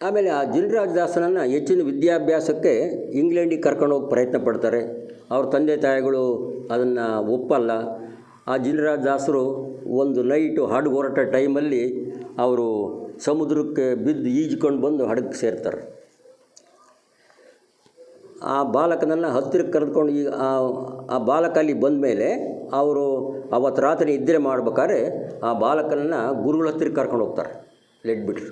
ಆಮೇಲೆ ಆ ಜಿನ್ರಾಜ್ ದಾಸನನ್ನು ಹೆಚ್ಚಿನ ವಿದ್ಯಾಭ್ಯಾಸಕ್ಕೆ ಇಂಗ್ಲೆಂಡಿಗೆ ಕರ್ಕೊಂಡು ಹೋಗಿ ಪ್ರಯತ್ನ ಪಡ್ತಾರೆ. ಅವ್ರ ತಂದೆ ತಾಯಿಗಳು ಅದನ್ನು ಒಪ್ಪಲ್ಲ. ಆ ಜಿನ್ರಾಜ್ ದಾಸರು ಒಂದು ನೈಟು ಹಡಗು ಹೊರಟ ಟೈಮಲ್ಲಿ ಅವರು ಸಮುದ್ರಕ್ಕೆ ಬಿದ್ದು ಈಜ್ಕೊಂಡು ಬಂದು ಹಡಗಕ್ಕೆ ಸೇರ್ತಾರೆ. ಆ ಬಾಲಕನನ್ನು ಹತ್ತಿರಕ್ಕೆ ಕರೆದುಕೊಂಡು ಆ ಬಾಲಕ ಅಲ್ಲಿ ಬಂದ ಮೇಲೆ ಅವರು ಅವತ್ತು ರಾತ್ರಿ ನಿದ್ರೆ ಮಾಡ್ಬೇಕಾದ್ರೆ ಆ ಬಾಲಕನನ್ನು ಗುರುಗಳ ಹತ್ತಿರಕ್ಕೆ ಕರ್ಕೊಂಡು ಹೋಗ್ತಾರೆ. ಲೆಡ್ಬಿಟ್ರು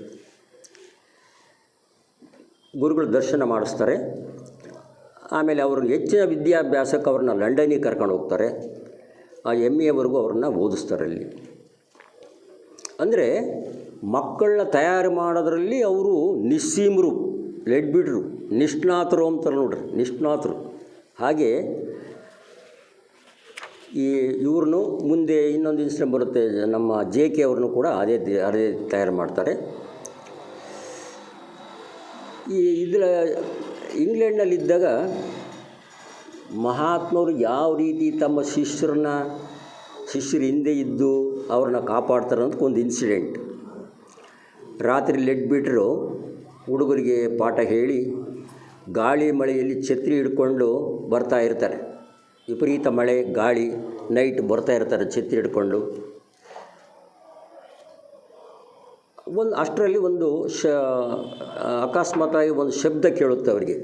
ಗುರುಗಳು ದರ್ಶನ ಮಾಡಿಸ್ತಾರೆ. ಆಮೇಲೆ ಅವರು ಹೆಚ್ಚಿನ ವಿದ್ಯಾಭ್ಯಾಸಕ್ಕೆ ಅವ್ರನ್ನ ಲಂಡನ್ನಿಗೆ ಕರ್ಕೊಂಡು ಹೋಗ್ತಾರೆ. ಆ MA ಅವ್ರನ್ನ ಓದಿಸ್ತಾರೆ ಅಲ್ಲಿ. ಅಂದರೆ ಮಕ್ಕಳನ್ನ ತಯಾರು ಮಾಡೋದ್ರಲ್ಲಿ ಅವರು ನಿಸ್ಸೀಮರು, ಲೆಡ್ಬಿಟ್ರು, ನಿಷ್ಣಾತರು ಅಂತಾರೆ ನೋಡ್ರಿ, ನಿಷ್ಣಾತರು. ಹಾಗೆ ಇವ್ರನ್ನು ಮುಂದೆ ಇನ್ನೊಂದು ಇನ್ಸಿಡೆಂಟ್ ಬರುತ್ತೆ, ನಮ್ಮ JK ಅವ್ರನ್ನೂ ಕೂಡ ಅದೇ ತಯಾರು ಮಾಡ್ತಾರೆ. ಇಂಗ್ಲೆಂಡ್ನಲ್ಲಿದ್ದಾಗ ಮಹಾತ್ಮರು ಯಾವ ರೀತಿ ತಮ್ಮ ಶಿಷ್ಯರ ಹಿಂದೆ ಇದ್ದು ಅವ್ರನ್ನ ಕಾಪಾಡ್ತಾರೆ ಅಂತ ಒಂದು ಇನ್ಸಿಡೆಂಟ್. ರಾತ್ರಿ ಲೆಡ್ಬಿಟ್ರು ಹುಡುಗರಿಗೆ ಪಾಠ ಹೇಳಿ ಗಾಳಿ ಮಳೆಯಲ್ಲಿ ಛತ್ರಿ ಹಿಡ್ಕೊಂಡು ಬರ್ತಾ ಇರ್ತಾರೆ. ವಿಪರೀತ ಮಳೆ ಗಾಳಿ, ನೈಟ್ ಬರ್ತಾ ಇರ್ತಾರೆ ಛತ್ರಿ ಹಿಡ್ಕೊಂಡು. ಅಷ್ಟರಲ್ಲಿ ಒಂದು ಅಕಸ್ಮಾತಾಗಿ ಒಂದು ಶಬ್ದ ಕೇಳುತ್ತೆ ಅವರಿಗೆ,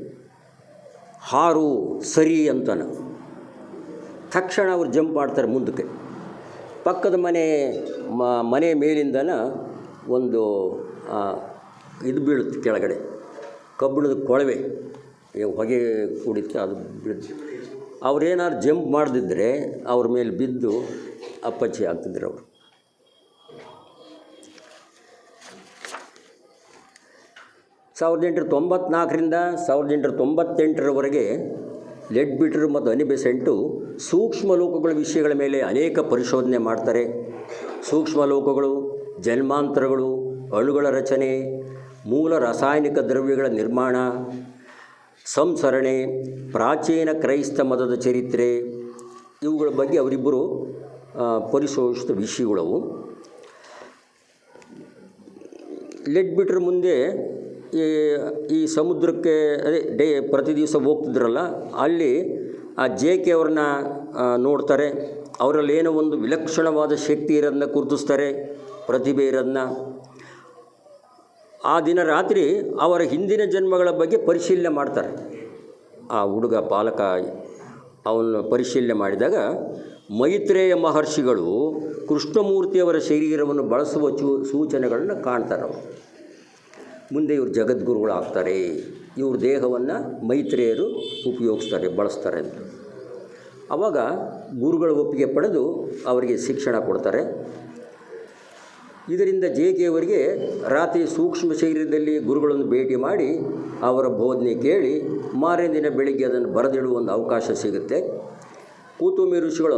ಹಾರು ಸರಿ ಅಂತಾನೆ. ತಕ್ಷಣ ಅವ್ರು ಜಂಪ್ ಮಾಡ್ತಾರೆ ಮುಂದಕ್ಕೆ. ಪಕ್ಕದ ಮನೆ ಮೇಲಿಂದನ ಒಂದು ಇದು ಬೀಳುತ್ತೆ ಕೆಳಗಡೆ, ಕಬ್ಬಿಣದ ಕೊಳವೆ ಹೊಗೆ ಕುಡಿತು ಅದು ಬೀಳುತ್ತೆ. ಅವ್ರೇನಾದ್ರು ಜಂಪ್ ಮಾಡದಿದ್ದರೆ ಅವ್ರ ಮೇಲೆ ಬಿದ್ದು ಅಪ್ಪಚ್ಚಿ ಆಗ್ತಿದ್ರು ಅವರು. ಸಾವಿರದ 1894ರಿಂದ 1898ರವರೆಗೆ ಲೆಡ್ಬಿಟ್ರ್ ಮತ್ತು ಅನಿ ಬೆಸೆಂಟು ಸೂಕ್ಷ್ಮ ಲೋಕಗಳ ವಿಷಯಗಳ ಮೇಲೆ ಅನೇಕ ಪರಿಶೋಧನೆ ಮಾಡ್ತಾರೆ. ಸೂಕ್ಷ್ಮ ಲೋಕಗಳು, ಜನ್ಮಾಂತರಗಳು, ಅಣುಗಳ ರಚನೆ, ಮೂಲ ರಾಸಾಯನಿಕ ದ್ರವ್ಯಗಳ ನಿರ್ಮಾಣ, ಸಂಸರಣೆ, ಪ್ರಾಚೀನ ಕ್ರೈಸ್ತ ಮತದ ಚರಿತ್ರೆ, ಇವುಗಳ ಬಗ್ಗೆ ಅವರಿಬ್ಬರು ಪರಿಶೋಧಿಸಿದ ವಿಷಯಗಳವು. ಲೆಡ್ಬಿಟ್ರ್ ಮುಂದೆ ಈ ಸಮುದ್ರಕ್ಕೆ ಅದೇ ಪ್ರತಿ ದಿವಸ ಹೋಗ್ತಿದ್ರಲ್ಲ, ಅಲ್ಲಿ ಆ JK ಅವ್ರನ್ನ ನೋಡ್ತಾರೆ. ಅವರಲ್ಲಿ ಏನೋ ಒಂದು ವಿಲಕ್ಷಣವಾದ ಶಕ್ತಿ ಇರೋದನ್ನ ಗುರುತಿಸ್ತಾರೆ, ಪ್ರತಿಭೆ ಇರೋದನ್ನ. ಆ ದಿನ ರಾತ್ರಿ ಅವರ ಹಿಂದಿನ ಜನ್ಮಗಳ ಬಗ್ಗೆ ಪರಿಶೀಲನೆ ಮಾಡ್ತಾರೆ. ಆ ಹುಡುಗ ಬಾಲಕ ಅವನು ಪರಿಶೀಲನೆ ಮಾಡಿದಾಗ ಮೈತ್ರೇಯ ಮಹರ್ಷಿಗಳು ಕೃಷ್ಣಮೂರ್ತಿಯವರ ಶರೀರವನ್ನು ಬಳಸುವ ಸೂಚನೆಗಳನ್ನು ಕಾಣ್ತಾರೆ. ಅವರು ಮುಂದೆ ಇವರು ಜಗದ್ಗುರುಗಳಾಗ್ತಾರೆ. ಇವ್ರ ದೇಹವನ್ನು ಮೈತ್ರೇಯರು ಉಪಯೋಗಿಸ್ತಾರೆ, ಬಳಸ್ತಾರೆ ಅಂತ. ಆವಾಗ ಗುರುಗಳ ಒಪ್ಪಿಗೆ ಪಡೆದು ಅವರಿಗೆ ಶಿಕ್ಷಣ ಕೊಡ್ತಾರೆ. ಇದರಿಂದ JK ಅವರಿಗೆ ರಾತ್ರಿ ಸೂಕ್ಷ್ಮ ಶರೀರದಲ್ಲಿ ಗುರುಗಳನ್ನು ಭೇಟಿ ಮಾಡಿ ಅವರ ಬೋಧನೆ ಕೇಳಿ ಮಾರನೇ ದಿನ ಬೆಳಿಗ್ಗೆ ಅದನ್ನು ಬರೆದಿಡುವ ಒಂದು ಅವಕಾಶ ಸಿಗುತ್ತೆ. ಕೂತುಂಬಿ ಋಷಿಗಳ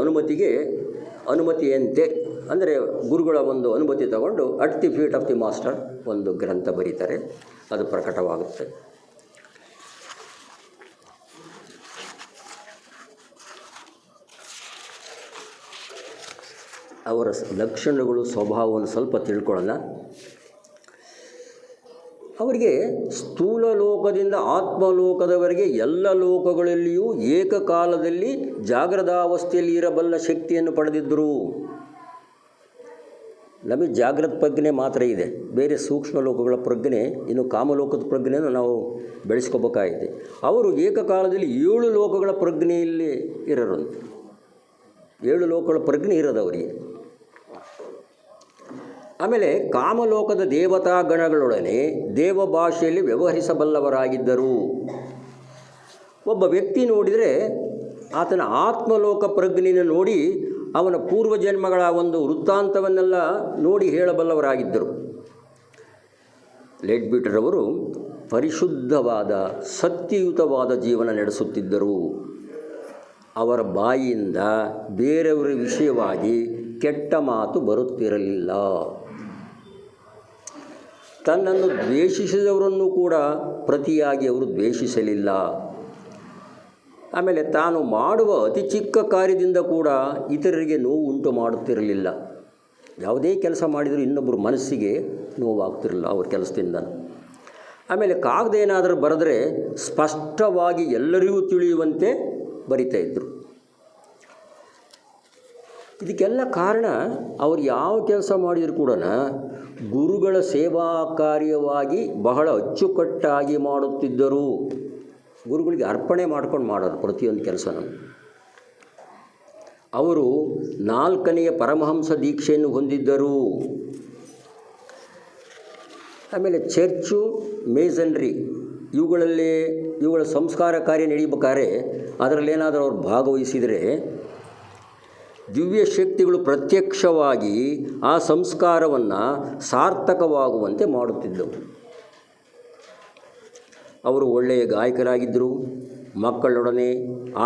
ಅನುಮತಿಯಂತೆ ಅಂದರೆ ಗುರುಗಳ ಒಂದು ಅನುಮತಿ ತಗೊಂಡು at the feet of the master ಒಂದು ಗ್ರಂಥ ಬರೀತಾರೆ. ಅದು ಪ್ರಕಟವಾಗುತ್ತೆ. ಅವರ ಲಕ್ಷಣಗಳು, ಸ್ವಭಾವವನ್ನು ಸ್ವಲ್ಪ ತಿಳ್ಕೊಳ್ಳೋಣ. ಅವರಿಗೆ ಸ್ಥೂಲ ಲೋಕದಿಂದ ಆತ್ಮಲೋಕದವರೆಗೆ ಎಲ್ಲ ಲೋಕಗಳಲ್ಲಿಯೂ ಏಕಕಾಲದಲ್ಲಿ ಜಾಗೃತಾವಸ್ಥೆಯಲ್ಲಿ ಇರಬಲ್ಲ ಶಕ್ತಿಯನ್ನು ಪಡೆದಿದ್ದರು. ನಮಗೆ ಜಾಗೃತ ಪ್ರಜ್ಞೆ ಮಾತ್ರ ಇದೆ, ಬೇರೆ ಸೂಕ್ಷ್ಮ ಲೋಕಗಳ ಪ್ರಜ್ಞೆ, ಇನ್ನು ಕಾಮಲೋಕದ ಪ್ರಜ್ಞೆಯನ್ನು ನಾವು ಬೆಳೆಸ್ಕೋಬೇಕಾಗಿದೆ. ಅವರು ಏಕಕಾಲದಲ್ಲಿ 7 ಲೋಕಗಳ ಪ್ರಜ್ಞೆಯಲ್ಲಿ ಇರೋರಂತೆ. 7 ಲೋಕಗಳ ಪ್ರಜ್ಞೆ ಇರೋದು ಅವರಿಗೆ. ಆಮೇಲೆ ಕಾಮಲೋಕದ ದೇವತಾ ಗಣಗಳೊಡನೆ ದೇವ ಭಾಷೆಯಲ್ಲಿ ವ್ಯವಹರಿಸಬಲ್ಲವರಾಗಿದ್ದರು. ಒಬ್ಬ ವ್ಯಕ್ತಿ ನೋಡಿದರೆ ಆತನ ಆತ್ಮಲೋಕ ಪ್ರಜ್ಞೆಯನ್ನು ನೋಡಿ ಅವನ ಪೂರ್ವಜನ್ಮಗಳ ಒಂದು ವೃತ್ತಾಂತವನ್ನೆಲ್ಲ ನೋಡಿ ಹೇಳಬಲ್ಲವರಾಗಿದ್ದರು. ಲೆಡ್ಬಿಟ್ರ್ ಅವರು ಪರಿಶುದ್ಧವಾದ ಸತ್ಯಯುತವಾದ ಜೀವನ ನಡೆಸುತ್ತಿದ್ದರು. ಅವರ ಬಾಯಿಯಿಂದ ಬೇರೆಯವರ ವಿಷಯವಾಗಿ ಕೆಟ್ಟ ಮಾತು ಬರುತ್ತಿರಲಿಲ್ಲ. ತನ್ನನ್ನು ದ್ವೇಷಿಸಿದವರನ್ನು ಕೂಡ ಪ್ರತಿಯಾಗಿ ಅವರು ದ್ವೇಷಿಸಲಿಲ್ಲ. ಆಮೇಲೆ ತಾನು ಮಾಡುವ ಅತಿ ಚಿಕ್ಕ ಕಾರ್ಯದಿಂದ ಕೂಡ ಇತರರಿಗೆ ನೋವು ಉಂಟು ಮಾಡುತ್ತಿರಲಿಲ್ಲ. ಯಾವುದೇ ಕೆಲಸ ಮಾಡಿದರೂ ಇನ್ನೊಬ್ಬರು ಮನಸ್ಸಿಗೆ ನೋವಾಗ್ತಿರಲಿಲ್ಲ ಅವ್ರ ಕೆಲಸದಿಂದ. ಆಮೇಲೆ ಕಾಗದ ಏನಾದರೂ ಬರೆದರೆ ಸ್ಪಷ್ಟವಾಗಿ ಎಲ್ಲರಿಗೂ ತಿಳಿಯುವಂತೆ ಬರಿತಾ ಇದ್ದರು. ಇದಕ್ಕೆಲ್ಲ ಕಾರಣ ಅವರು ಯಾವ ಕೆಲಸ ಮಾಡಿದರೂ ಕೂಡ ಗುರುಗಳ ಸೇವಾ ಕಾರ್ಯವಾಗಿ ಬಹಳ ಅಚ್ಚುಕಟ್ಟಾಗಿ ಮಾಡುತ್ತಿದ್ದರು. ಗುರುಗಳಿಗೆ ಅರ್ಪಣೆ ಮಾಡ್ಕೊಂಡು ಮಾಡೋರು ಪ್ರತಿಯೊಂದು ಕೆಲಸನ. ಅವರು 4ನೆಯ ಪರಮಹಂಸ ದೀಕ್ಷೆಯನ್ನು ಹೊಂದಿದ್ದರು. ಆಮೇಲೆ ಚರ್ಚು, ಮೇಸನ್ರಿ ಇವುಗಳ ಸಂಸ್ಕಾರ ಕಾರ್ಯ ನಡೀಬೇಕಾದ್ರೆ ಅದರಲ್ಲೇನಾದರೂ ಅವ್ರು ಭಾಗವಹಿಸಿದರೆ ದಿವ್ಯ ಶಕ್ತಿಗಳು ಪ್ರತ್ಯಕ್ಷವಾಗಿ ಆ ಸಂಸ್ಕಾರವನ್ನು ಸಾರ್ಥಕವಾಗುವಂತೆ ಮಾಡುತ್ತಿದ್ದವು. ಅವರು ಒಳ್ಳೆಯ ಗಾಯಕರಾಗಿದ್ದರು. ಮಕ್ಕಳೊಡನೆ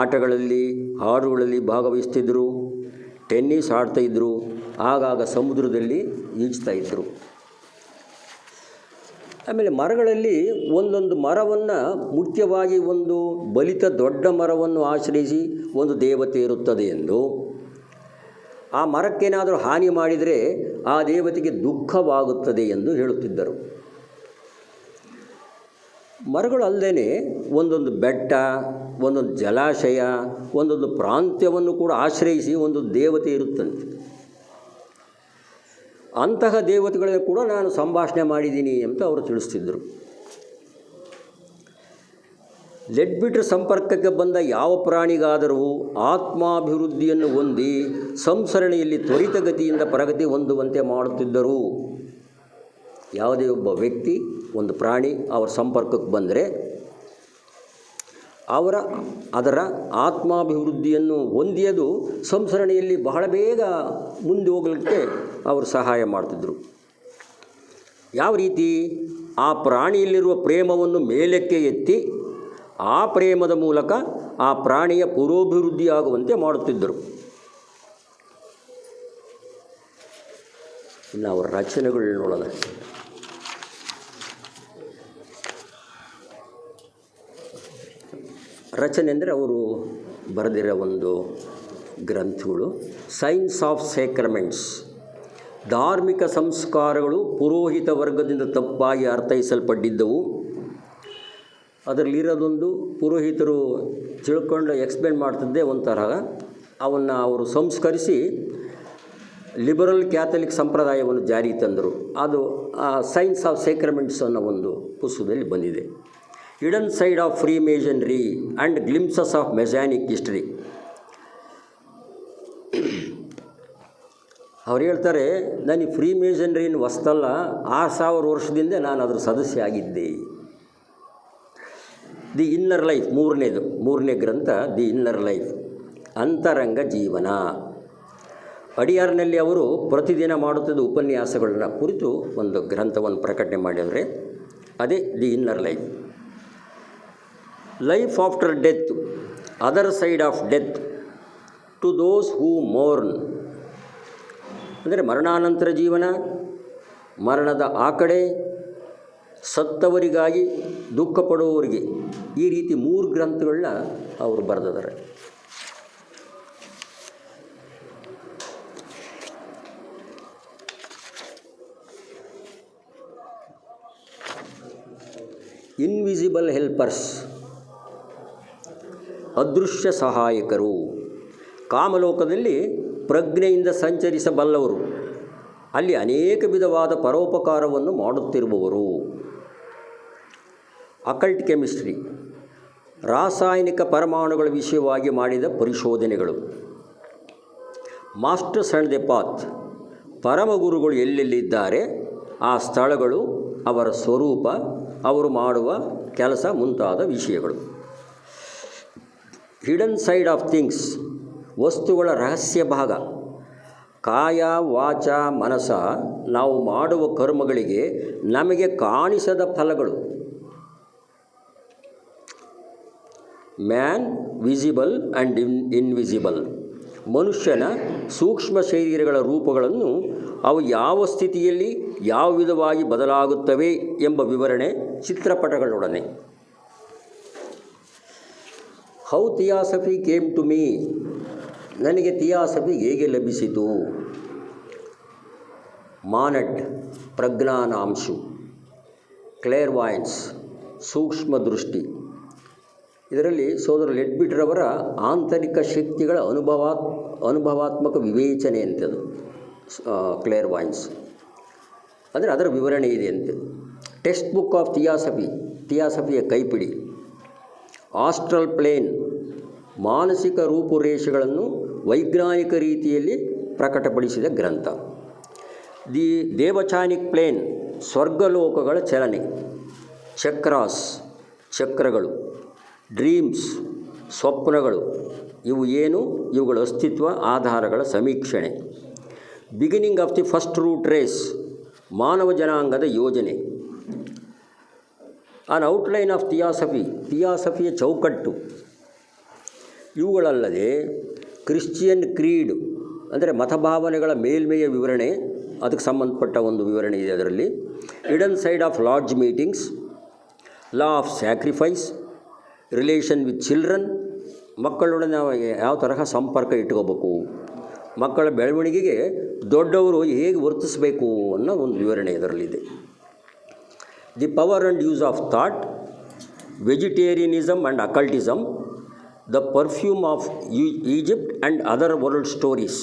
ಆಟಗಳಲ್ಲಿ, ಹಾಡುಗಳಲ್ಲಿ ಭಾಗವಹಿಸ್ತಿದ್ದರು. ಟೆನ್ನಿಸ್ ಆಡ್ತಾಯಿದ್ರು. ಆಗಾಗ ಸಮುದ್ರದಲ್ಲಿ ಈಜ್ತಾಯಿದ್ರು. ಆಮೇಲೆ ಮರಗಳಲ್ಲಿ ಒಂದೊಂದು ಮರವನ್ನು, ಮುಖ್ಯವಾಗಿ ಒಂದು ಬಲಿತ ದೊಡ್ಡ ಮರವನ್ನು ಆಶ್ರಯಿಸಿ ಒಂದು ದೇವತೆ ಇರುತ್ತದೆ ಎಂದು, ಆ ಮರಕ್ಕೇನಾದರೂ ಹಾನಿ ಮಾಡಿದರೆ ಆ ದೇವತೆಗೆ ದುಃಖವಾಗುತ್ತದೆ ಎಂದು ಹೇಳುತ್ತಿದ್ದರು. ಮರಗಳು ಅಲ್ಲದೇ ಒಂದೊಂದು ಬೆಟ್ಟ, ಒಂದೊಂದು ಜಲಾಶಯ, ಒಂದೊಂದು ಪ್ರಾಂತ್ಯವನ್ನು ಕೂಡ ಆಶ್ರಯಿಸಿ ಒಂದು ದೇವತೆ ಇರುತ್ತಂತೆ. ಅಂತಹ ದೇವತೆಗಳನ್ನು ಕೂಡ ನಾನು ಸಂಭಾಷಣೆ ಮಾಡಿದ್ದೀನಿ ಅಂತ ಅವರು ತಿಳಿಸ್ತಿದ್ದರು. ಲೆಡ್ಬಿಟ್ರ್ ಸಂಪರ್ಕಕ್ಕೆ ಬಂದ ಯಾವ ಪ್ರಾಣಿಗಾದರೂ ಆತ್ಮಾಭಿವೃದ್ಧಿಯನ್ನು ಹೊಂದಿ ಸಂಸರಣೆಯಲ್ಲಿ ತ್ವರಿತಗತಿಯಿಂದ ಪ್ರಗತಿ ಹೊಂದುವಂತೆ ಮಾಡುತ್ತಿದ್ದರು. ಯಾವುದೇ ಒಬ್ಬ ವ್ಯಕ್ತಿ ಒಂದು ಪ್ರಾಣಿ ಅವರ ಸಂಪರ್ಕಕ್ಕೆ ಬಂದರೆ ಅದರ ಆತ್ಮಾಭಿವೃದ್ಧಿಯನ್ನು ಹೊಂದಿಯದು ಸಂಸರಣೆಯಲ್ಲಿ ಬಹಳ ಬೇಗ ಮುಂದೆ ಹೋಗಲಿಕ್ಕೆ ಅವರು ಸಹಾಯ ಮಾಡ್ತಿದ್ದರು. ಯಾವ ರೀತಿ? ಆ ಪ್ರಾಣಿಯಲ್ಲಿರುವ ಪ್ರೇಮವನ್ನು ಮೇಲಕ್ಕೆ ಎತ್ತಿ ಆ ಪ್ರೇಮದ ಮೂಲಕ ಆ ಪ್ರಾಣಿಯ ಪುರೋಭಿವೃದ್ಧಿಯಾಗುವಂತೆ ಮಾಡುತ್ತಿದ್ದರು. ಇನ್ನು ಅವರ ರಚನೆಗಳು ನೋಡೋಣ. ರಚನೆ ಅಂದರೆ ಅವರು ಬರೆದಿರೋ ಒಂದು ಗ್ರಂಥಗಳು. ಸೈನ್ಸ್ ಆಫ್ ಸೇಕ್ರಮೆಂಟ್ಸ್, ಧಾರ್ಮಿಕ ಸಂಸ್ಕಾರಗಳು ಪುರೋಹಿತ ವರ್ಗದಿಂದ ತಪ್ಪಾಗಿ ಅರ್ಥೈಸಲ್ಪಟ್ಟಿದ್ದವು. ಅದರಲ್ಲಿರೋದೊಂದು ಪುರೋಹಿತರು ತಿಳ್ಕೊಂಡು ಎಕ್ಸ್ಪ್ಲೇನ್ ಮಾಡ್ತಿದ್ದೇ ಒಂಥರ, ಅವನ್ನು ಅವರು ಸಂಸ್ಕರಿಸಿ ಲಿಬರಲ್ ಕ್ಯಾಥಲಿಕ್ ಸಂಪ್ರದಾಯವನ್ನು ಜಾರಿಗೆ ತಂದರು. ಅದು ಸೈನ್ಸ್ ಆಫ್ ಸೇಕ್ರಮೆಂಟ್ಸ್ ಅನ್ನೋ ಒಂದು ಪುಸ್ತಕದಲ್ಲಿ ಬಂದಿದೆ. Hidden side of Freemasonry and glimpses of Masonic history. ಅವ್ರು ಹೇಳ್ತಾರೆ, ನನಗೆ ಫ್ರೀ ಮೇಸನ್ರಿನ ಹೊಸ್ತಲ್ಲ, 6000 ವರ್ಷದಿಂದ ನಾನು ಅದರ ಸದಸ್ಯ ಆಗಿದ್ದೆ. ದಿ ಇನ್ನರ್ ಲೈಫ್, ಮೂರನೇ ಗ್ರಂಥ ದಿ ಇನ್ನರ್ ಲೈಫ್, ಅಂತರಂಗ ಜೀವನ. ಅಡಿಯಾರ್ನಲ್ಲಿ ಅವರು ಪ್ರತಿದಿನ ಮಾಡುತ್ತಿದ್ದ ಉಪನ್ಯಾಸಗಳನ್ನ ಕುರಿತು ಒಂದು ಗ್ರಂಥವನ್ನು ಪ್ರಕಟಣೆ ಮಾಡಿದರೆ ಅದೇ the inner life. Life after death, other side of death to those who mourn. ಅಂದರೆ ಮರಣಾನಂತರ ಜೀವನ, ಮರಣದ ಆ ಕಡೆ, ಸತ್ತವರಿಗಾಗಿ ದುಃಖ ಪಡುವವರಿಗೆ, ಈ ರೀತಿ 3 ಗ್ರಂಥಗಳನ್ನ ಅವರು ಬರೆದಿದ್ದಾರೆ. ಇನ್ವಿಸಿಬಲ್ ಹೆಲ್ಪರ್ಸ್, ಅದೃಶ್ಯ ಸಹಾಯಕರು. ಕಾಮಲೋಕದಲ್ಲಿ ಪ್ರಜ್ಞೆಯಿಂದ ಸಂಚರಿಸಬಲ್ಲವರು, ಅಲ್ಲಿ ಅನೇಕ ವಿಧವಾದ ಪರೋಪಕಾರವನ್ನು ಮಾಡುತ್ತಿರುವವರು. ಅಕಲ್ಟ್ ಕೆಮಿಸ್ಟ್ರಿ, ರಾಸಾಯನಿಕ ಪರಮಾಣುಗಳ ವಿಷಯವಾಗಿ ಮಾಡಿದ ಪರಿಶೋಧನೆಗಳು. ಮಾಸ್ಟರ್ಸ್ ಆ್ಯಂಡ್ ದಿ ಪಾತ್, ಪರಮಗುರುಗಳು ಎಲ್ಲೆಲ್ಲಿದ್ದಾರೆ ಆ ಸ್ಥಳಗಳು, ಅವರ ಸ್ವರೂಪ, ಅವರು ಮಾಡುವ ಕೆಲಸ ಮುಂತಾದ ವಿಷಯಗಳು. ಹಿಡನ್ ಸೈಡ್ ಆಫ್ ಥಿಂಗ್ಸ್, ವಸ್ತುಗಳ ರಹಸ್ಯ ಭಾಗ. ಕಾಯ ವಾಚ ಮನಸ, ನಾವು ಮಾಡುವ ಕರ್ಮಗಳಿಗೆ ನಮಗೆ ಕಾಣಿಸದ ಫಲಗಳು. ಮ್ಯಾನ್ ವಿಸಿಬಲ್ ಆ್ಯಂಡ್ ಇನ್ವಿಸಿಬಲ್, ಮನುಷ್ಯನ ಸೂಕ್ಷ್ಮ ಶರೀರಗಳ ರೂಪಗಳನ್ನು ಅವು ಯಾವ ಸ್ಥಿತಿಯಲ್ಲಿ ಯಾವ ವಿಧವಾಗಿ ಬದಲಾಗುತ್ತವೆ ಎಂಬ ವಿವರಣೆ ಚಿತ್ರಪಟಗಳೊಡನೆ. How Theosophy came to me, ನನಗೆ ಥಿಯಾಸಫಿ ಹೇಗೆ ಲಭಿಸಿತು. ಮಾನಡ್, ಪ್ರಜ್ಞಾನಾಂಶು. ಕ್ಲೇರ್ವಾಯನ್ಸ್, ಸೂಕ್ಷ್ಮ ದೃಷ್ಟಿ. ಇದರಲ್ಲಿ ಸೋದರ ಲೆಡ್ಬಿಟ್ರವರ ಆಂತರಿಕ ಶಕ್ತಿಗಳ ಅನುಭವಾತ್ಮಕ ವಿವೇಚನೆ ಅಂತದು ಕ್ಲೇರ್ವಾಯನ್ಸ್, ಅಂದರೆ ಅದರ ವಿವರಣೆ ಇದೆ ಅಂತೆ. ಟೆಕ್ಸ್ಟ್ ಬುಕ್ ಆಫ್ ಥಿಯಾಸಫಿ, ಥಿಯಾಸಫಿಯ ಕೈಪಿಡಿ. ಆಸ್ಟ್ರಲ್ ಪ್ಲೇನ್, ಮಾನಸಿಕ ರೂಪುರೇಷೆಗಳನ್ನು ವೈಜ್ಞಾನಿಕ ರೀತಿಯಲ್ಲಿ ಪ್ರಕಟಪಡಿಸಿದ ಗ್ರಂಥ. ದಿ ದೇವಚಾನಿಕ್ ಪ್ಲೇನ್, ಸ್ವರ್ಗಲೋಕಗಳ ಚಲನೆ. ಚಕ್ರಾಸ್, ಚಕ್ರಗಳು. ಡ್ರೀಮ್ಸ್, ಸ್ವಪ್ನಗಳು, ಇವು ಏನು, ಇವುಗಳ ಅಸ್ತಿತ್ವ, ಆಧಾರಗಳ ಸಮೀಕ್ಷಣೆ. Beginning of the first root race, ಮಾನವ ಜನಾಂಗದ ಯೋಜನೆ. ಆನ್ ಔಟ್ಲೈನ್ ಆಫ್ ಥಿಯಾಸಫಿ, ಥಿಯಾಸಫಿಯ ಚೌಕಟ್ಟು. ಇವುಗಳಲ್ಲದೆ ಕ್ರಿಶ್ಚಿಯನ್ ಕ್ರೀಡ್, ಅಂದರೆ ಮತಭಾವನೆಗಳ ಮೇಲ್ಮೆಯ ವಿವರಣೆ, ಅದಕ್ಕೆ ಸಂಬಂಧಪಟ್ಟ ಒಂದು ವಿವರಣೆ ಇದೆ ಅದರಲ್ಲಿ. Hidden side of large meetings, law of sacrifice, relation with children, ಮಕ್ಕಳೊಡನೆ ನಾವು ಯಾವ ತರಹ ಸಂಪರ್ಕ ಇಟ್ಕೋಬೇಕು, ಮಕ್ಕಳ ಬೆಳವಣಿಗೆಗೆ ದೊಡ್ಡವರು ಹೇಗೆ ವರ್ತಿಸಬೇಕು ಅನ್ನೋ ಒಂದು ವಿವರಣೆ ಇದರಲ್ಲಿದೆ. The power and use of thought, vegetarianism and occultism, the perfume of Egypt and other world stories,